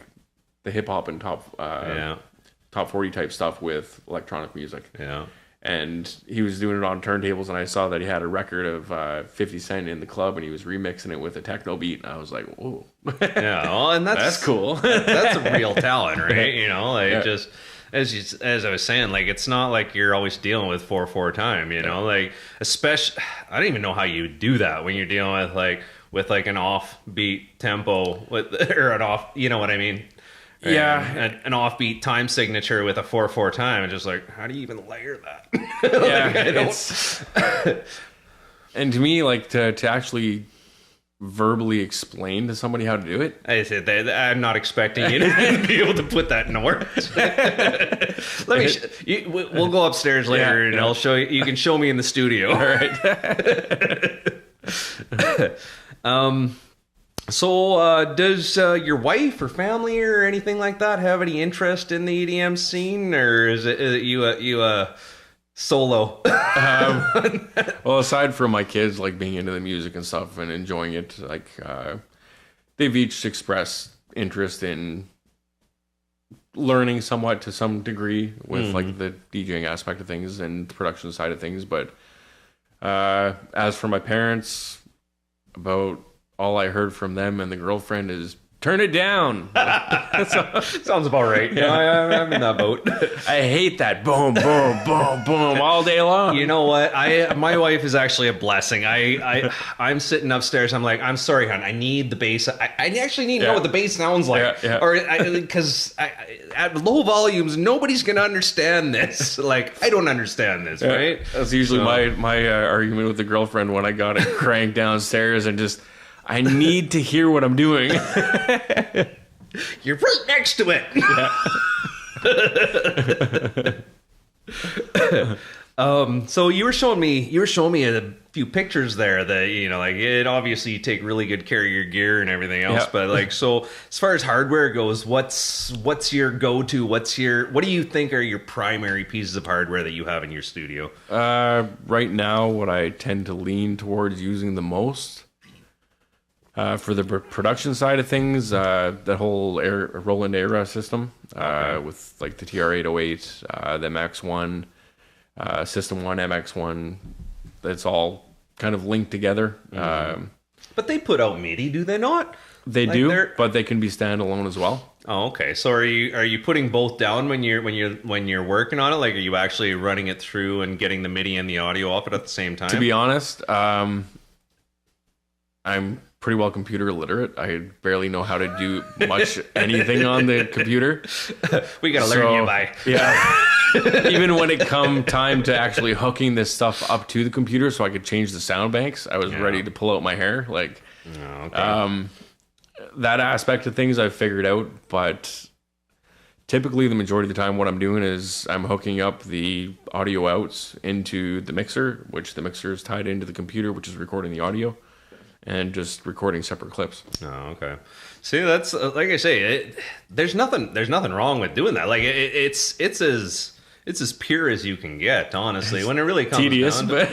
the hip hop and top 40 type stuff with electronic music. Yeah. And he was doing it on turntables, and I saw that he had a record of 50 Cent in the club, and he was remixing it with a techno beat. And I was like, whoa. Yeah. Well, and That's cool. That's a real talent, right? Like Yeah. just as I was saying, like it's not like you're always dealing with 4/4 time, like especially I don't even know how you do that when you're dealing with an offbeat tempo or an off, you know what I mean? Yeah. An offbeat time signature with a 4/4 time, and just like, how do you even layer that? Yeah, I don't- it's and to me, like to actually verbally explain to somebody how to do it. I said that I'm not expecting you to be able to put that in words. Let me. We'll go upstairs later, and I'll show you. You can show me in the studio. All right. So, does your wife or family or anything like that have any interest in the EDM scene, or is it you Solo. Well, aside from my kids like being into the music and stuff and enjoying it, like they've each expressed interest in learning somewhat to some degree with like the DJing aspect of things and the production side of things. But as for my parents, about all I heard from them and the girlfriend is turn it down. Sounds about right. Yeah, I'm in that boat. I hate that boom, boom, boom, boom all day long. You know what? My wife is actually a blessing. I'm sitting upstairs. I'm like, I'm sorry, hon. I need the bass. I actually need to know what the bass sounds like. Yeah. Or because at low volumes, nobody's gonna understand this. Like, I don't understand this, right? That's usually my argument with the girlfriend when I got it cranked downstairs and just. I need to hear what I'm doing. You're right next to it. So you were showing me a few pictures there that, you know, like it obviously you take really good care of your gear and everything else, but like, so as far as hardware goes, what's your go-to? What do you think are your primary pieces of hardware that you have in your studio? Right now, what I tend to lean towards using the most for the production side of things, that whole Roland Era system with like the TR-808, the MX-1, System 1, MX-1, that's all kind of linked together. But they put out MIDI, do they not? They like do, but they can be standalone as well. Oh, okay. So are you putting both down when you're working on it? Like, are you actually running it through and getting the MIDI and the audio off it at the same time? To be honest, I'm pretty well computer illiterate. I barely know how to do much anything on the computer. We gotta learn you by. Yeah. Even when it come time to actually hooking this stuff up to the computer so I could change the sound banks, I was ready to pull out my hair. Like, that aspect of things I've figured out, but typically the majority of the time what I'm doing is I'm hooking up the audio outs into the mixer, which the mixer is tied into the computer, which is recording the audio. And just recording separate clips. Oh, okay. See, that's like I say, there's nothing wrong with doing that. Like it's as pure as you can get, honestly. When it really comes tedious, down but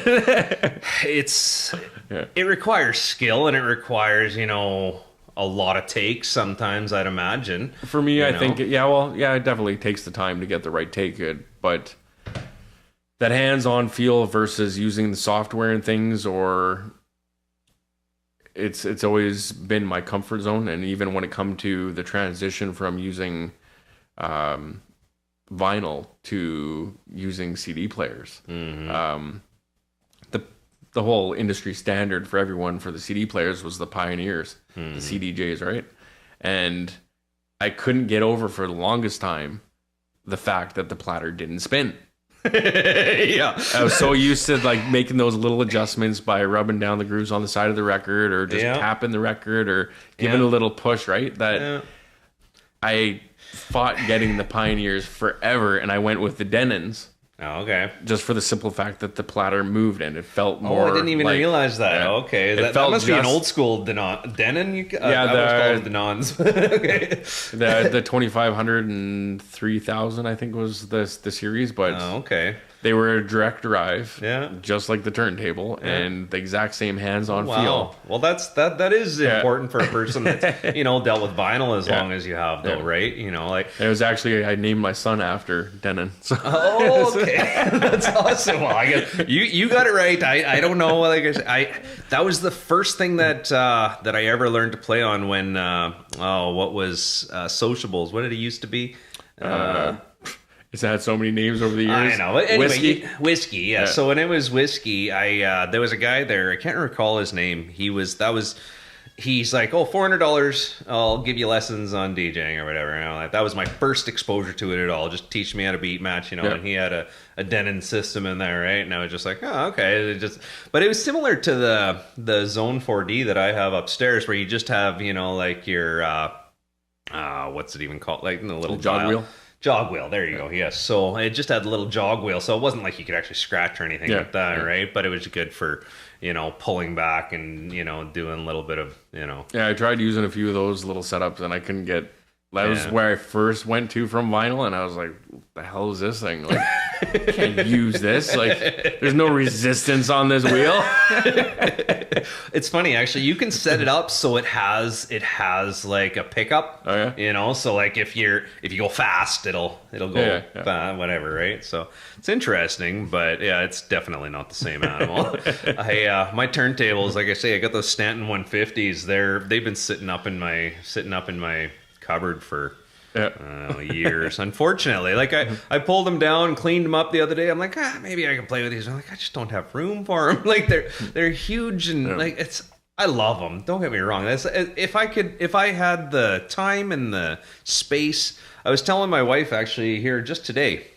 it requires skill and it requires, you know, a lot of takes sometimes, I'd imagine. For me, I think it definitely takes the time to get the right take, but that hands-on feel versus using the software and things, or it's always been my comfort zone. And even when it come to the transition from using vinyl to using CD players, the whole industry standard for everyone for the CD players was the Pioneers, the CDJs, right? And I couldn't get over for the longest time the fact that the platter didn't spin. Yeah, I was so used to like making those little adjustments by rubbing down the grooves on the side of the record, or just tapping the record, or giving a little push, right? That I fought getting the Pioneers forever, and I went with the Denons. Oh, okay. Just for the simple fact that the platter moved and it felt more. Oh, I didn't even realize that. Yeah. Okay, that must be an old school Denon. I was called Denons. Okay. The 2500 and 3000, I think, was the series, but okay. They were a direct drive, just like the turntable, and the exact same hands-on feel. Well, that is important for a person that's dealt with vinyl as long as you have, though, right? You know, like it was actually I named my son after Denon. So. Oh, okay, that's awesome. Well, I guess you got it right. I don't know. Like that was the first thing that I ever learned to play on when what was Sociables? What did it used to be? It's had so many names over the years. I know. But anyway, whiskey. Yeah. So when it was whiskey, there was a guy there. I can't recall his name. He's like, oh, $400. I'll give you lessons on DJing or whatever. And that was my first exposure to it at all. Just teach me how to beat match, And he had a Denon system in there, right? And I was just like, oh, okay. But it was similar to the Zone 4D that I have upstairs, where you just have, like your what's it even called? Like the little jog wheel. Jog wheel, there you go. Yes, so it just had a little jog wheel, so it wasn't like you could actually scratch or anything like that, right? But it was good for pulling back and doing a little bit of Yeah, I tried using a few of those little setups, and I couldn't get That was where I first went to from vinyl, and I was like, what the hell is this thing? Like, I can't use this. Like, there's no resistance on this wheel. It's funny, actually. You can set it up so it has like a pickup. Oh, yeah? You know, so like if you go fast, it'll go whatever, right? So it's interesting, but yeah, it's definitely not the same animal. My turntables, like I say, I got those Stanton 150s. They've been sitting up in my cupboard for years. Unfortunately, like I pulled them down, cleaned them up the other day. I'm like, maybe I can play with these. I'm like, I just don't have room for them. Like they're huge and like I love them. Don't get me wrong. If I had the time and the space, I was telling my wife actually here just today.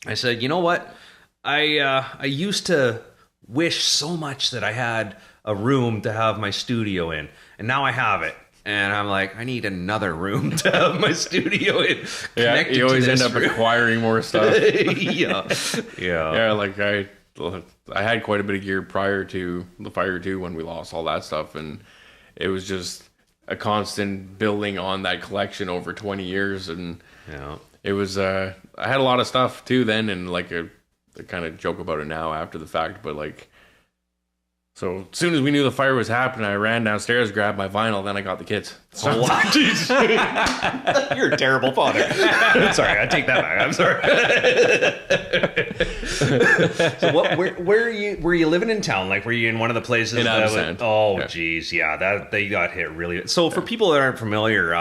I said, you know what? I used to wish so much that I had a room to have my studio in, and now I have it. And I'm like, I need another room to have my studio in. Yeah, you always end up acquiring more stuff. Yeah. Like I had quite a bit of gear prior to the fire too, when we lost all that stuff, and it was just a constant building on that collection over 20 years, and it was. I had a lot of stuff too then, and like I kind of joke about it now after the fact, but like. So as soon as we knew the fire was happening, I ran downstairs, grabbed my vinyl, then I got the kids. So, oh, wow. You're a terrible father. Sorry, I take that back. I'm sorry. So where were you living in town? Like, were you in one of the places? Geez. Yeah, that they got hit really. So for people that aren't familiar,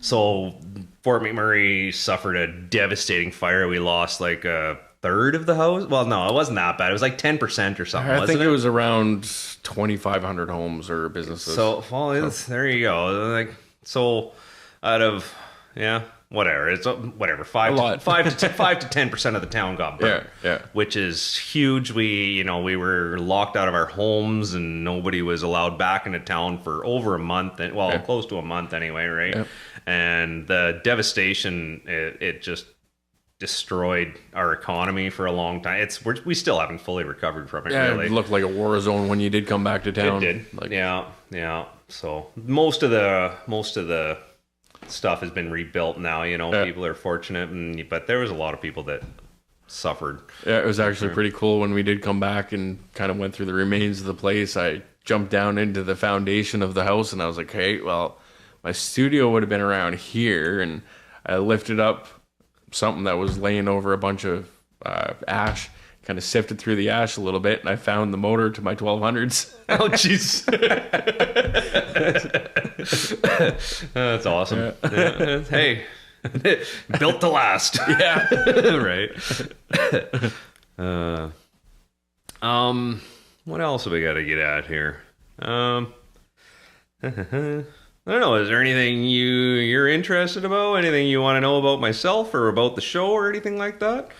so Fort McMurray suffered a devastating fire. We lost like a third of the house. Well, no, it wasn't that bad. It was like 10% or something. I think it was around 2,500 homes or businesses. So, there you go. Like, so out of whatever, it's whatever 5 to 10% of the town got burned. Yeah, which is huge. We were locked out of our homes and nobody was allowed back into town for over a month, and close to a month anyway, right? Yeah. And the devastation, it just destroyed our economy for a long time. We still haven't fully recovered from it. Really, it looked like a war zone when you did come back to town. It did. Yeah. So most of the stuff has been rebuilt now. People are fortunate, but there was a lot of people that suffered. Yeah, it was actually pretty cool when we did come back and kind of went through the remains of the place. I jumped down into the foundation of the house and I was like, hey, well, my studio would have been around here, and I lifted up something that was laying over a bunch of ash, kind of sifted through the ash a little bit, and I found the motor to my 1200s. Oh, jeez. That's awesome. Yeah. Hey, built to last. Yeah. Right. What else have we got to get at here? I don't know. Is there anything you're interested about? Anything you want to know about myself or about the show or anything like that?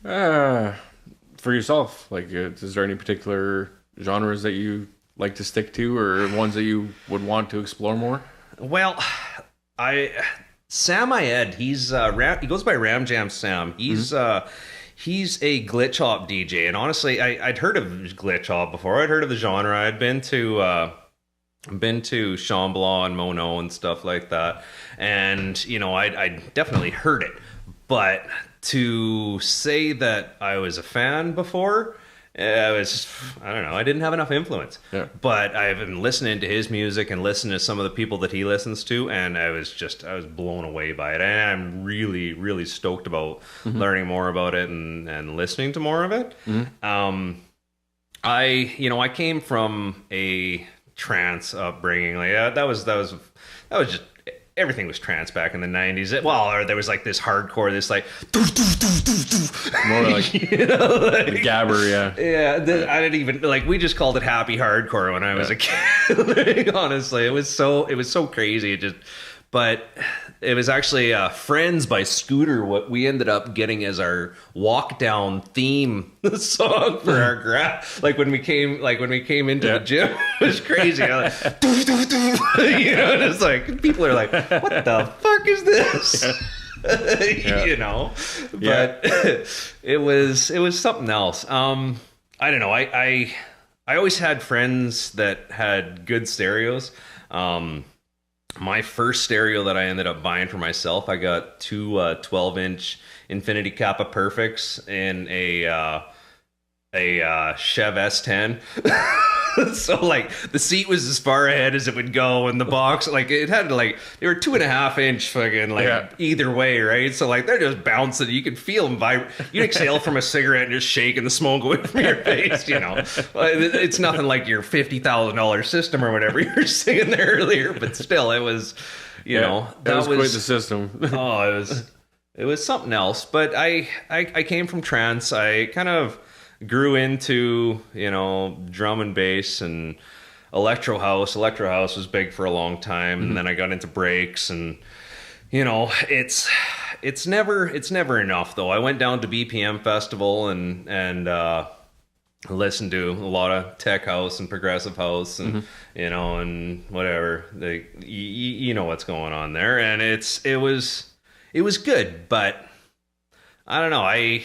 For yourself, like, is there any particular genres that you like to stick to, or ones that you would want to explore more? Well, Sam Ayed, he goes by Ram Jam Sam. He's he's a glitch hop DJ, and honestly, I'd heard of glitch hop before. I'd heard of the genre. I'd been to Shambhala and Mono and stuff like that, and I definitely heard it, but to say that I was a fan before, I don't know, I didn't have enough influence. Yeah. But I've been listening to his music and listening to some of the people that he listens to, and I was blown away by it, and I'm really, really stoked about learning more about it and listening to more of it. I came from a trance upbringing. Like that was just, everything was trance back in the 90s. Well, there was like this hardcore, this like more like, like gabber, I didn't even like, we just called it happy hardcore when I was a kid. Honestly, it was so crazy. But it was actually Friends by Scooter, what we ended up getting as our walk down theme song for our like when we came into the gym. It was crazy. Like, and it's like, people are like, what the fuck is this? But it was something else. I don't know. I always had friends that had good stereos. my first stereo that I ended up buying for myself, I got two 12-inch Infinity Kappa Perfects in a Chev S10. So like the seat was as far ahead as it would go, and the box, like it had like, they were 2.5-inch fucking like either way, right? So like they're just bouncing. You could feel them vibrate. You exhale from a cigarette and just shake, and the smoke away from your face. You know, it's nothing like your $50,000 system or whatever you were singing there earlier, but still, it was, you know, that was quite the system. Oh, it was something else. But I came from trance. I kind of grew into, you know, drum and bass and electro house. Electro house was big for a long time, and then I got into breaks, and you know, it's never enough though. I went down to BPM Festival and listened to a lot of tech house and progressive house, and you know, and whatever. You know what's going on there, and it was good, but I don't know. I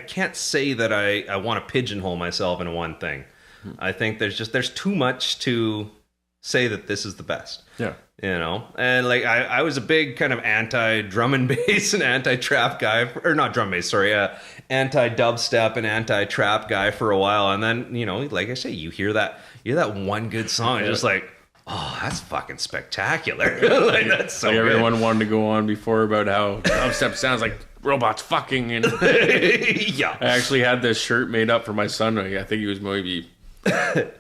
can't say that I want to pigeonhole myself into one thing. I think there's too much to say that this is the best. Yeah. You know? And like I was a big kind of anti drum and bass and anti trap guy, or not drum bass, sorry, anti dubstep and anti trap guy for a while. And then, you know, like I say, you hear that one good song, and just like, oh, that's fucking spectacular. Like that's so good. Everyone wanted to go on before about how dubstep sounds like robots fucking, and yeah. I actually had this shirt made up for my son. I think he was maybe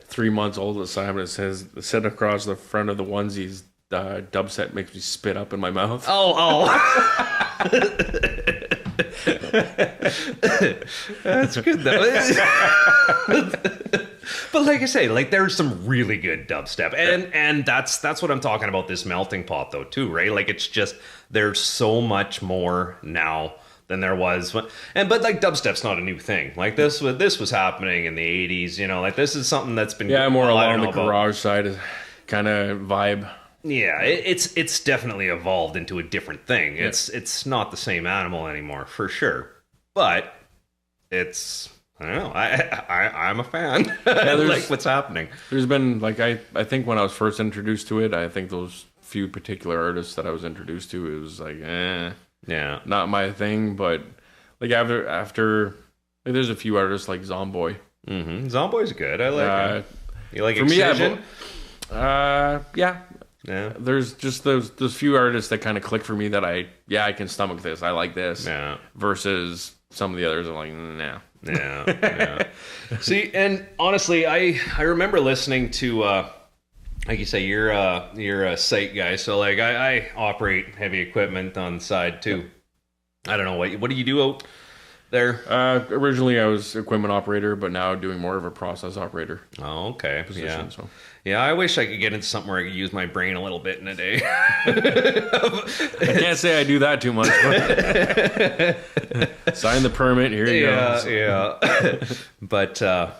3 months old at the time, and it said across the front of the onesies, dubstep makes me spit up in my mouth. Oh. That's good though. But like I say, like there's some really good dubstep, and that's what I'm talking about, this melting pot though too, right? Like it's just, there's so much more now than there was but like dubstep's not a new thing. Like this was happening in the 80s, you know, like this is something that's been more along the garage side kind of vibe. Yeah, it's definitely evolved into a different thing. Yeah. It's not the same animal anymore, for sure. But it's, I don't know. I'm a fan. I like what's happening. There's been like I think when I was first introduced to it, I think those few particular artists that I was introduced to, it was like, not my thing. But like after like there's a few artists like Zomboy. Mm-hmm. Zomboy's good. I like him. You like for Excision? Me, yeah. There's just those few artists that kind of click for me that I can stomach this. I like this. Yeah. Versus some of the others, I'm like, nah. Yeah. See, and honestly, I remember listening to, like you say, you're a site guy, so like I operate heavy equipment on the side too. I don't know what do you do out there? Originally, I was equipment operator, but now doing more of a process operator. Oh, okay. Position, yeah. So. Yeah, I wish I could get into something where I could use my brain a little bit in a day. I can't say I do that too much. But sign the permit, here you go. Yeah. But I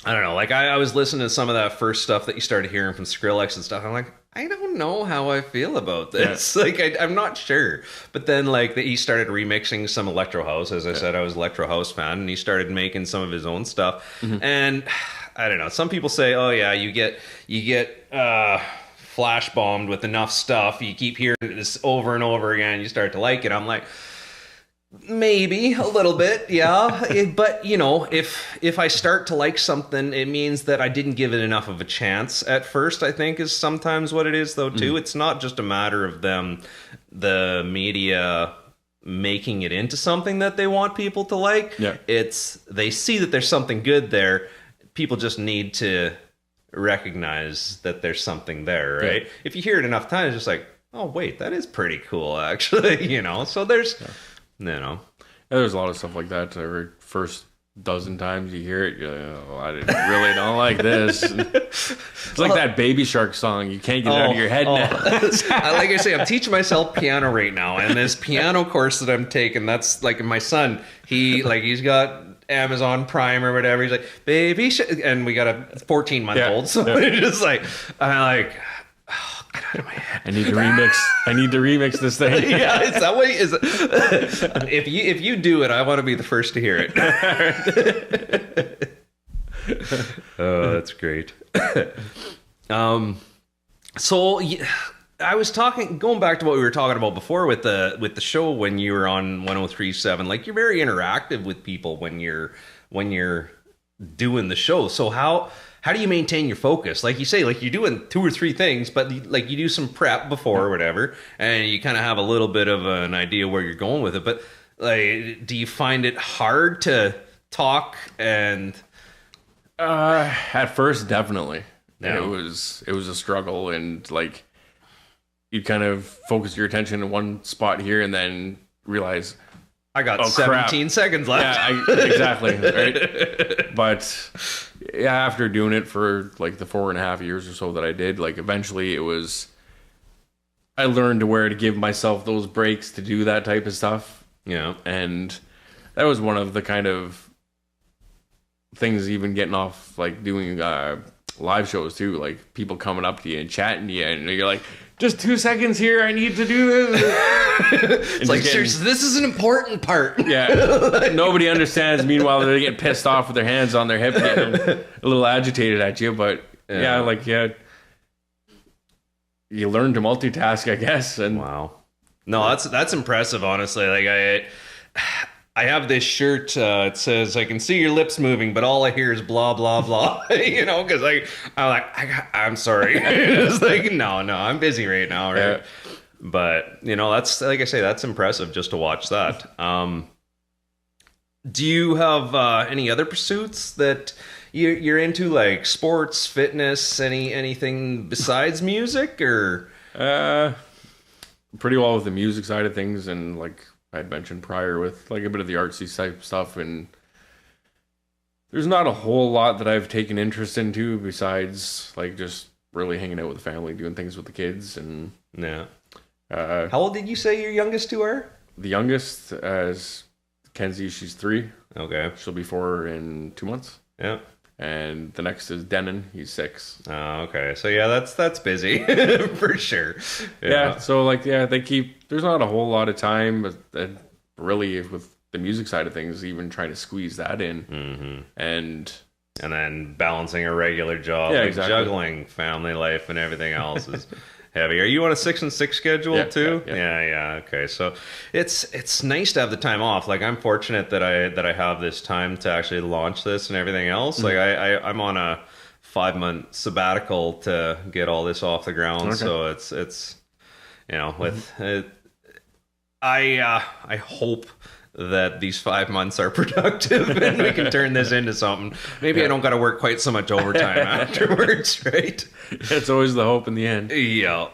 don't know. Like I was listening to some of that first stuff that you started hearing from Skrillex and stuff. I'm like, I don't know how I feel about this. Yeah. Like I'm not sure. But then like he started remixing some electro house. As I said, I was an electro house fan, and he started making some of his own stuff. Mm-hmm. And I don't know. Some people say, "Oh yeah, you get flash bombed with enough stuff. You keep hearing this over and over again. You start to like it." I'm like, maybe a little bit, yeah. But you know, if I start to like something, it means that I didn't give it enough of a chance at first. I think is sometimes what it is, though. Too, It's not just a matter of the media making it into something that they want people to like. Yeah. It's they see that there's something good there. People just need to recognize that there's something there, right? Yeah. If you hear it enough times, it's just like, oh wait, that is pretty cool, actually. You know, so there's, you know, there's a lot of stuff like that. Every first dozen times you hear it, you're like, oh, I really don't like this. It's like that Baby Shark song. You can't get it out of your head now. Like I say, I'm teaching myself piano right now, and this piano course that I'm taking, that's like my son. He's got Amazon Prime or whatever. He's like, baby, and we got a 14-month-old. So it's just like, I'm like, oh, get out of my head. I need to remix this thing. Yeah, is that way? If you do it, I want to be the first to hear it. Oh, that's great. So I was going back to what we were talking about before with the show when you were on 103.7. Like, you're very interactive with people when you're doing the show. So how do you maintain your focus? Like you say, like you're doing 2 or 3 things, but like you do some prep before or whatever, and you kind of have a little bit of an idea where you're going with it. But like, do you find it hard to talk and? At first, definitely. Yeah. It was a struggle, and like you kind of focus your attention in one spot here, and then realize I got 17 seconds left. Yeah, exactly. Right. But yeah, after doing it for like the 4.5 years or so that I did, like eventually I learned to where to give myself those breaks to do that type of stuff. Yeah. And that was one of the kind of things, even getting off like doing live shows too, like people coming up to you and chatting to you, and you're like, just 2 seconds here, I need to do this. It's like, seriously, this is an important part. Yeah. Nobody understands. Meanwhile, they're getting pissed off with their hands on their hip, getting a little agitated at you. But yeah, you learn to multitask, I guess. And wow. No, that's impressive, honestly. Like I have this shirt. It says, "I can see your lips moving, but all I hear is blah blah blah." You know, because I'm sorry. It's like no, I'm busy right now, right? Yeah. But you know, that's like I say, that's impressive just to watch that. Do you have any other pursuits that you're into, like sports, fitness, anything besides music, or? Pretty well with the music side of things, and like I had mentioned prior, with like a bit of the artsy type stuff, and there's not a whole lot that I've taken interest into besides like just really hanging out with the family, doing things with the kids, and yeah. How old did you say your youngest two are? The youngest is Kenzie. She's 3. Okay. She'll be 4 in 2 months. Yeah. And the next is Denon. He's 6. Oh, okay. So yeah, that's busy for sure. Yeah. So like, yeah, there's not a whole lot of time, but really with the music side of things, even trying to squeeze that in, and then balancing a regular job, yeah, like exactly. Juggling family life and everything else is heavy. Are you on a 6 and 6 schedule too? Yeah. Okay. So it's nice to have the time off. Like, I'm fortunate that I have this time to actually launch this and everything else. Like I'm on a 5-month sabbatical to get all this off the ground. Okay. So it's you know, with it, I hope that these 5 months are productive and we can turn this into something. Maybe I don't got to work quite so much overtime afterwards, right? It's always the hope in the end. Yeah.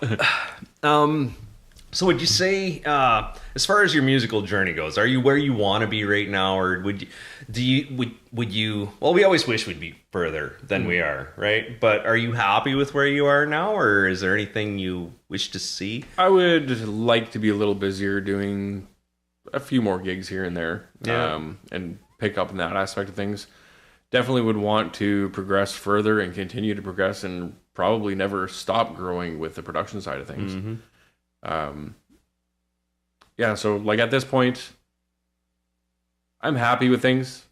So would you say, as far as your musical journey goes, are you where you want to be right now, or would you? Well, we always wish we'd be further than we are, right? But are you happy with where you are now, or is there anything you wish to see? I would like to be a little busier, doing a few more gigs here and there, and pick up in that aspect of things. Definitely would want to progress further and continue to progress, and probably never stop growing with the production side of things. Yeah, so like at this point, I'm happy with things,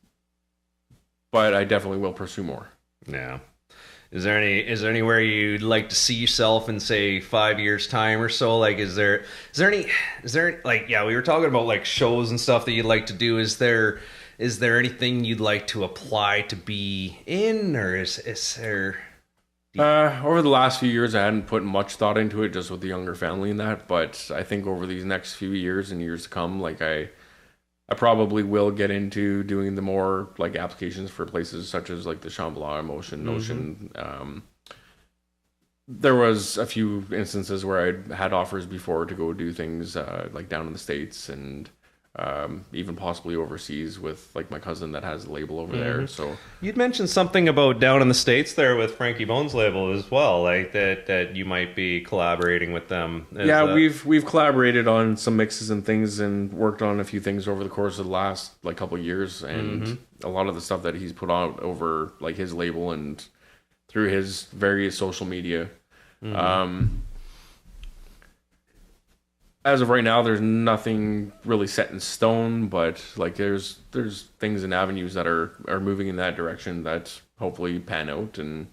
but I definitely will pursue more. Yeah. Is there anywhere you'd like to see yourself in, say, 5 years time or so? Like, is there like, yeah, we were talking about like shows and stuff that you'd like to do. Is there anything you'd like to apply to be in, or is there? Over the last few years, I hadn't put much thought into it, just with the younger family and that. But I think over these next few years and years to come, like I probably will get into doing the more like applications for places such as like the Shambhala, Notion. There was a few instances where I'd had offers before to go do things like down in the States, and even possibly overseas with like my cousin that has a label over there. So you'd mentioned something about down in the States there with Frankie Bones' label as well, like that you might be collaborating with them. We've collaborated on some mixes and things, and worked on a few things over the course of the last like couple of years, and a lot of the stuff that he's put out over like his label and through his various social media. As of right now, there's nothing really set in stone, but like there's things and avenues that are moving in that direction that hopefully pan out and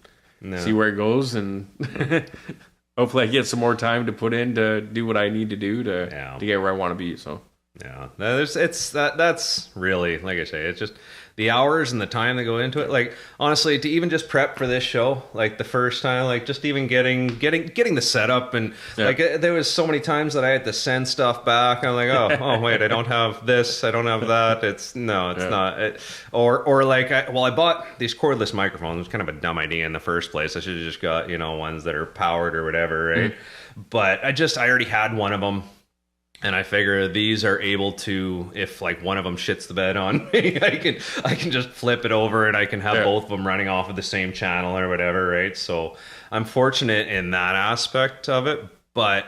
see where it goes. And hopefully I get some more time to put in to do what I need to do to get where I want to be. So yeah, that's really, like I say, it's just the hours and the time that go into it. Like, honestly, to even just prep for this show, like the first time, like just even getting the setup, and like there was so many times that I had to send stuff back. I'm like, oh wait, I don't have this, I don't have that. It's not. Or like, I bought these cordless microphones. It was kind of a dumb idea in the first place. I should have just got ones that are powered or whatever, right? But I already had one of them. And I figure these are able to, if like one of them shits the bed on me, I can just flip it over and I can have both of them running off of the same channel or whatever, right? So I'm fortunate in that aspect of it, but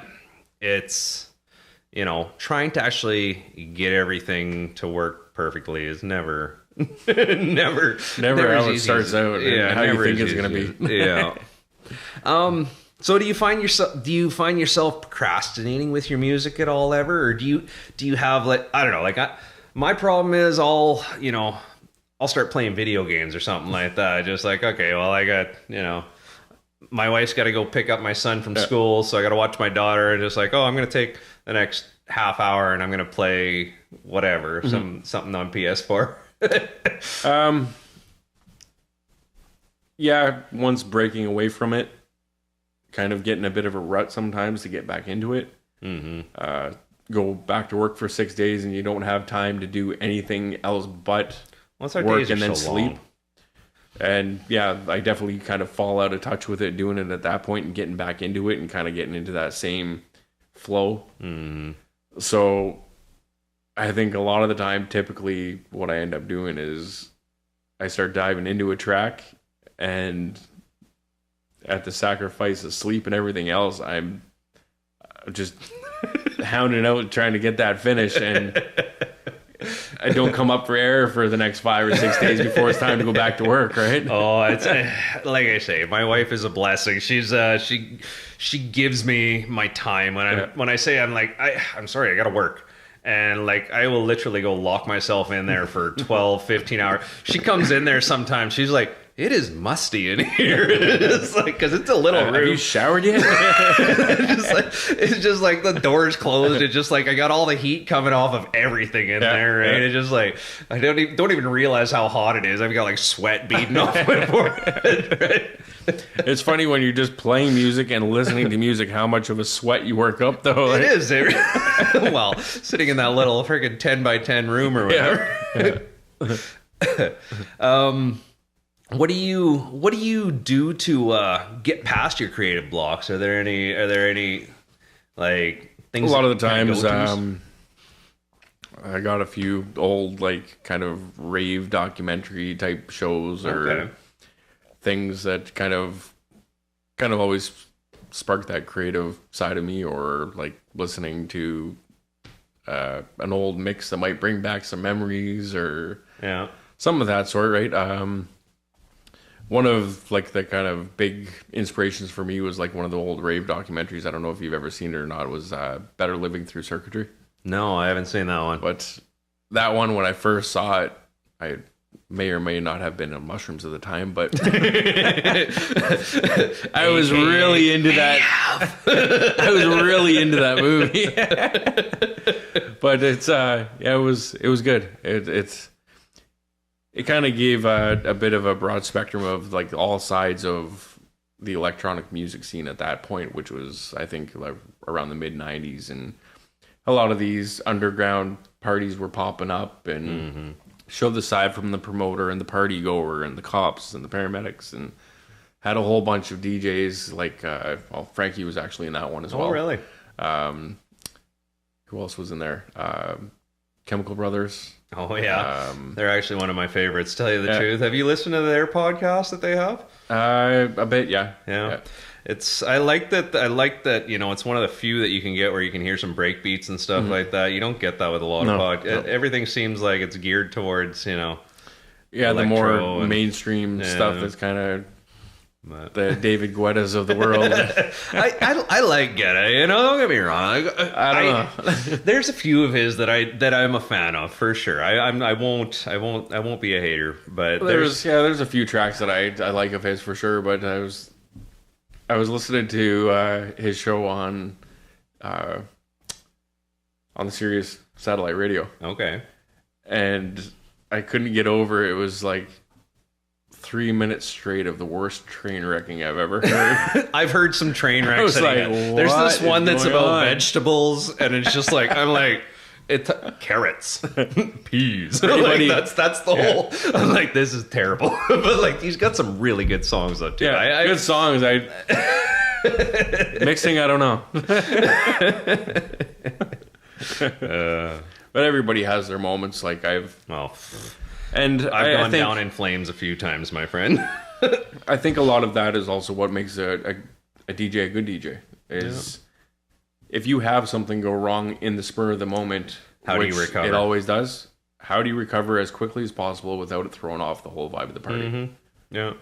it's, trying to actually get everything to work perfectly is never never how it starts out. Yeah, how you think it's going to be. Yeah. So do you find yourself procrastinating with your music at all ever, or do you have, like, I don't know, like my problem is I'll start playing video games or something like that. Just like, okay, well, I got, my wife's got to go pick up my son from school, so I got to watch my daughter, and just like, oh, I'm going to take the next half hour and I'm going to play whatever, something on PS4. Yeah, once breaking away from it, kind of getting a bit of a rut sometimes to get back into it. Go back to work for 6 days and you don't have time to do anything else but work and then sleep. Long. And yeah, I definitely kind of fall out of touch with it, doing it at that point and getting back into it and kind of getting into that same flow. So I think a lot of the time, typically what I end up doing is I start diving into a track, and at the sacrifice of sleep and everything else, I'm just hounding out trying to get that finish, and I don't come up for air for the next 5 or 6 days before it's time to go back to work, right? Oh, it's like I say, my wife is a blessing. She's she gives me my time when I say I'm sorry, I gotta work. And like, I will literally go lock myself in there for 12, 15 hours. She comes in there sometimes. She's like, it is musty in here. It's like, because it's a little room. Have you showered yet? It's just like the door's closed. It's just like I got all the heat coming off of everything in there. Right? It's just like, I don't even realize how hot it is. I've got like sweat beating off my forehead. Right? It's funny when you're just playing music and listening to music, how much of a sweat you work up, though. It is. Well, sitting in that little freaking 10 by 10 room or whatever. What do you do to get past your creative blocks? Are there any like things? A lot of the times, I got a few old like kind of rave documentary type shows or things that kind of always spark that creative side of me, or like listening to an old mix that might bring back some memories or some of that sort, right? One of like the kind of big inspirations for me was like one of the old rave documentaries. I don't know if you've ever seen it or not. It was Better Living Through Circuitry. No, I haven't seen that one. But that one, when I first saw it, I may or may not have been on mushrooms at the time, but I was really into that. I was really into that movie. But it's it was good. It kind of gave a bit of a broad spectrum of like all sides of the electronic music scene at that point, which was, I think, like around the mid 90s, and a lot of these underground parties were popping up and showed the side from the promoter and the party goer and the cops and the paramedics, and had a whole bunch of DJs like Frankie was actually in that one as well. Oh, really? Who else was in there? Chemical Brothers. Oh yeah, they're actually one of my favorites. Tell you the truth, have you listened to their podcast that they have? A bit, yeah. It's I like that. It's one of the few that you can get where you can hear some break beats and stuff like that. You don't get that with a lot of podcasts. Everything seems like it's geared towards the more mainstream stuff that's kind of the David Guettas of the world. I like Guetta, don't get me wrong. I don't know. There's a few of his that I'm a fan of for sure. I won't be a hater, but there's a few tracks that I like of his for sure. But I was listening to his show on the Sirius satellite radio. Okay. And I couldn't get over it. It was like 3 minutes straight of the worst train wrecking I've ever heard. I've heard some train wrecks. I was like, there's this one that's about on? vegetables, and it's just like, I'm like, carrots, peas. Anybody, like, that's the whole. I'm like, this is terrible. But like, he's got some really good songs though too. Yeah, good songs. Mixing, I don't know. But everybody has their moments. Like I've gone down in flames a few times, my friend. I think a lot of that is also what makes a DJ a good DJ. Is if you have something go wrong in the spur of the moment, how do you recover? It always does. How do you recover as quickly as possible without it throwing off the whole vibe of the party? Mm-hmm. Yeah.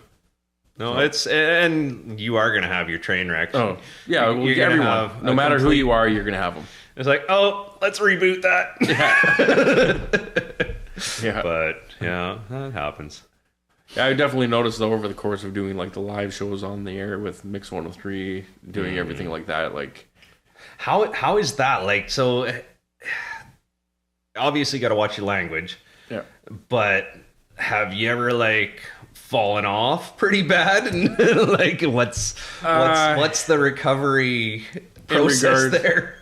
No, and you are going to have your train wreck. Oh, yeah. Everyone, no matter who you are, you're going to have them. It's like, oh, let's reboot that. Yeah. But, yeah, that happens. Yeah, I definitely noticed, though, over the course of doing, like, the live shows on the air with Mix 103, doing everything like that, like... How is that? Like, so, obviously got to watch your language. Yeah. But have you ever, like... fallen off pretty bad, and like what's the recovery process there?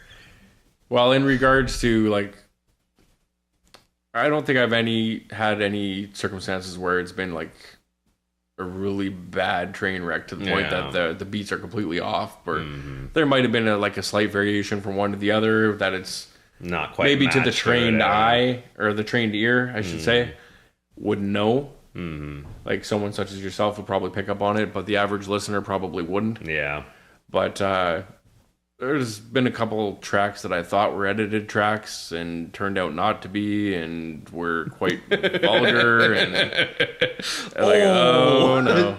Well, in regards to like, I don't think I've had any circumstances where it's been like a really bad train wreck to the point that the beats are completely off, or there might have been a slight variation from one to the other that it's not quite maybe to the trained eye or the trained ear, I should say, would know. Like someone such as yourself would probably pick up on it, but the average listener probably wouldn't. Yeah. But there's been a couple tracks that I thought were edited tracks and turned out not to be, and were quite vulgar. And like, oh no,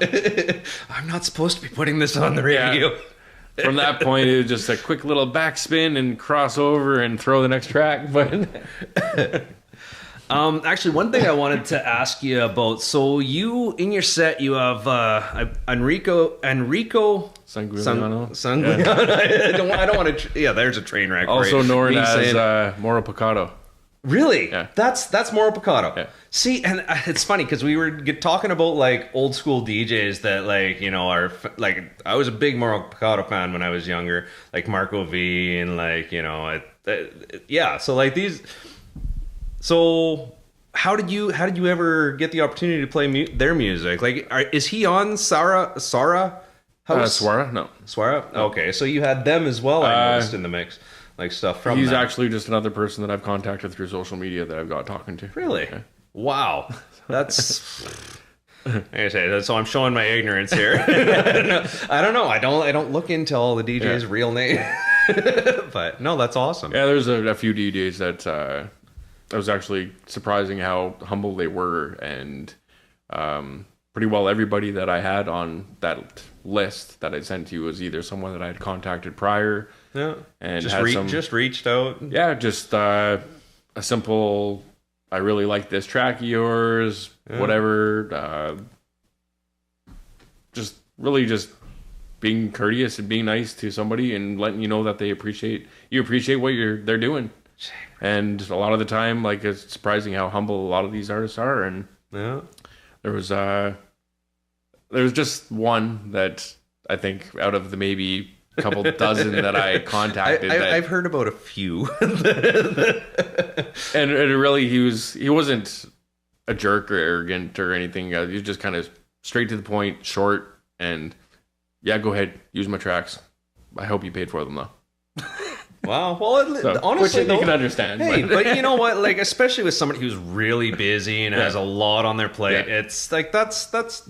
I'm not supposed to be putting this on the radio. Yeah. From that point, it was just a quick little backspin and cross over and throw the next track. But actually, one thing I wanted to ask you about. So you, in your set, you have Enrico Sanguiano. Yeah. I don't want to. Yeah, there's a train wreck. Also known as Moro Picado. Really? Yeah. That's Moro Picado. Yeah. See, and it's funny because we were talking about like old school DJs that like, you know, are like, I was a big Moro Picado fan when I was younger, like Marco V and like, you know, yeah. So like these. So how did you ever get the opportunity to play their music? Like, is he on Swara? Swara? No. Swara? Okay, so you had them as well, I noticed, in the mix. Like stuff from He's them. actually just another person that I've contacted through social media that I've got talking to. Really? Yeah. Wow. That's... Like I say, so I'm showing my ignorance here. I don't know. I don't look into all the DJ's real name. But, no, that's awesome. Yeah, there's a few DJs that... it was actually surprising how humble they were, and pretty well everybody that I had on that list that I sent you was either someone that I had contacted prior, and just reached out. Yeah, just a simple, I really like this track of yours, whatever. Just being courteous and being nice to somebody and letting you know that you appreciate what they're doing. And a lot of the time, like, it's surprising how humble a lot of these artists are. And there was just one that I think out of the maybe couple dozen that I contacted. I've heard about a few. And it really, he wasn't a jerk or arrogant or anything. He was just kind of straight to the point, short, and go ahead, use my tracks. I hope you paid for them though. Wow. Well, honestly, which you can understand. Hey, but you know what? Like, especially with somebody who's really busy and has a lot on their plate, it's like that's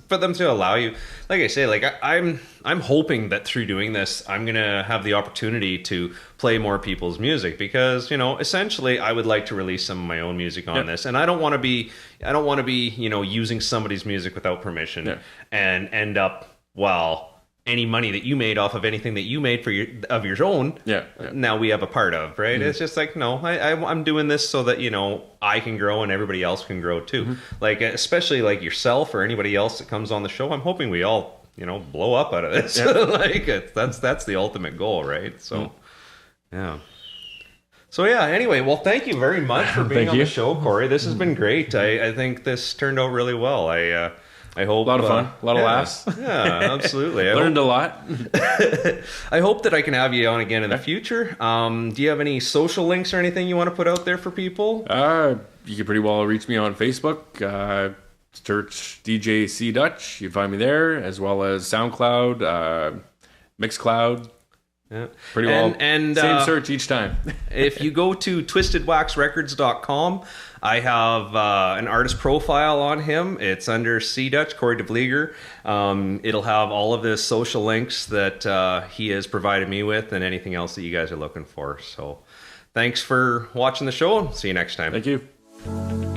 for them to allow you. Like I say, like I'm hoping that through doing this, I'm gonna have the opportunity to play more people's music because, you know, essentially, I would like to release some of my own music on this, and I don't want to be, you know, using somebody's music without permission and end up any money that you made off of anything that you made for your own, now we have a part of, right? It's just like, no, I'm doing this so that, you know, I can grow and everybody else can grow too. Like, especially like yourself or anybody else that comes on the show, I'm hoping we all blow up out of this. Yeah. Like that's the ultimate goal, right? So, yeah. So yeah. Anyway, well, thank you very much for being on the show, Cory. This has been great. I think this turned out really well. I hope a lot of fun, a lot of laughs. Yeah, absolutely. Learned a lot. I hope that I can have you on again in the future. Do you have any social links or anything you want to put out there for people? You can pretty well reach me on Facebook. Search DJ C Dutch. You find me there, as well as SoundCloud, Mixcloud. Yeah. Pretty well. And same search each time. If you go to twistedwaxrecords.com, I have an artist profile on him. It's under C Dutch, Cory Devlieger. It'll have all of the social links that he has provided me with and anything else that you guys are looking for. So thanks for watching the show. See you next time. Thank you.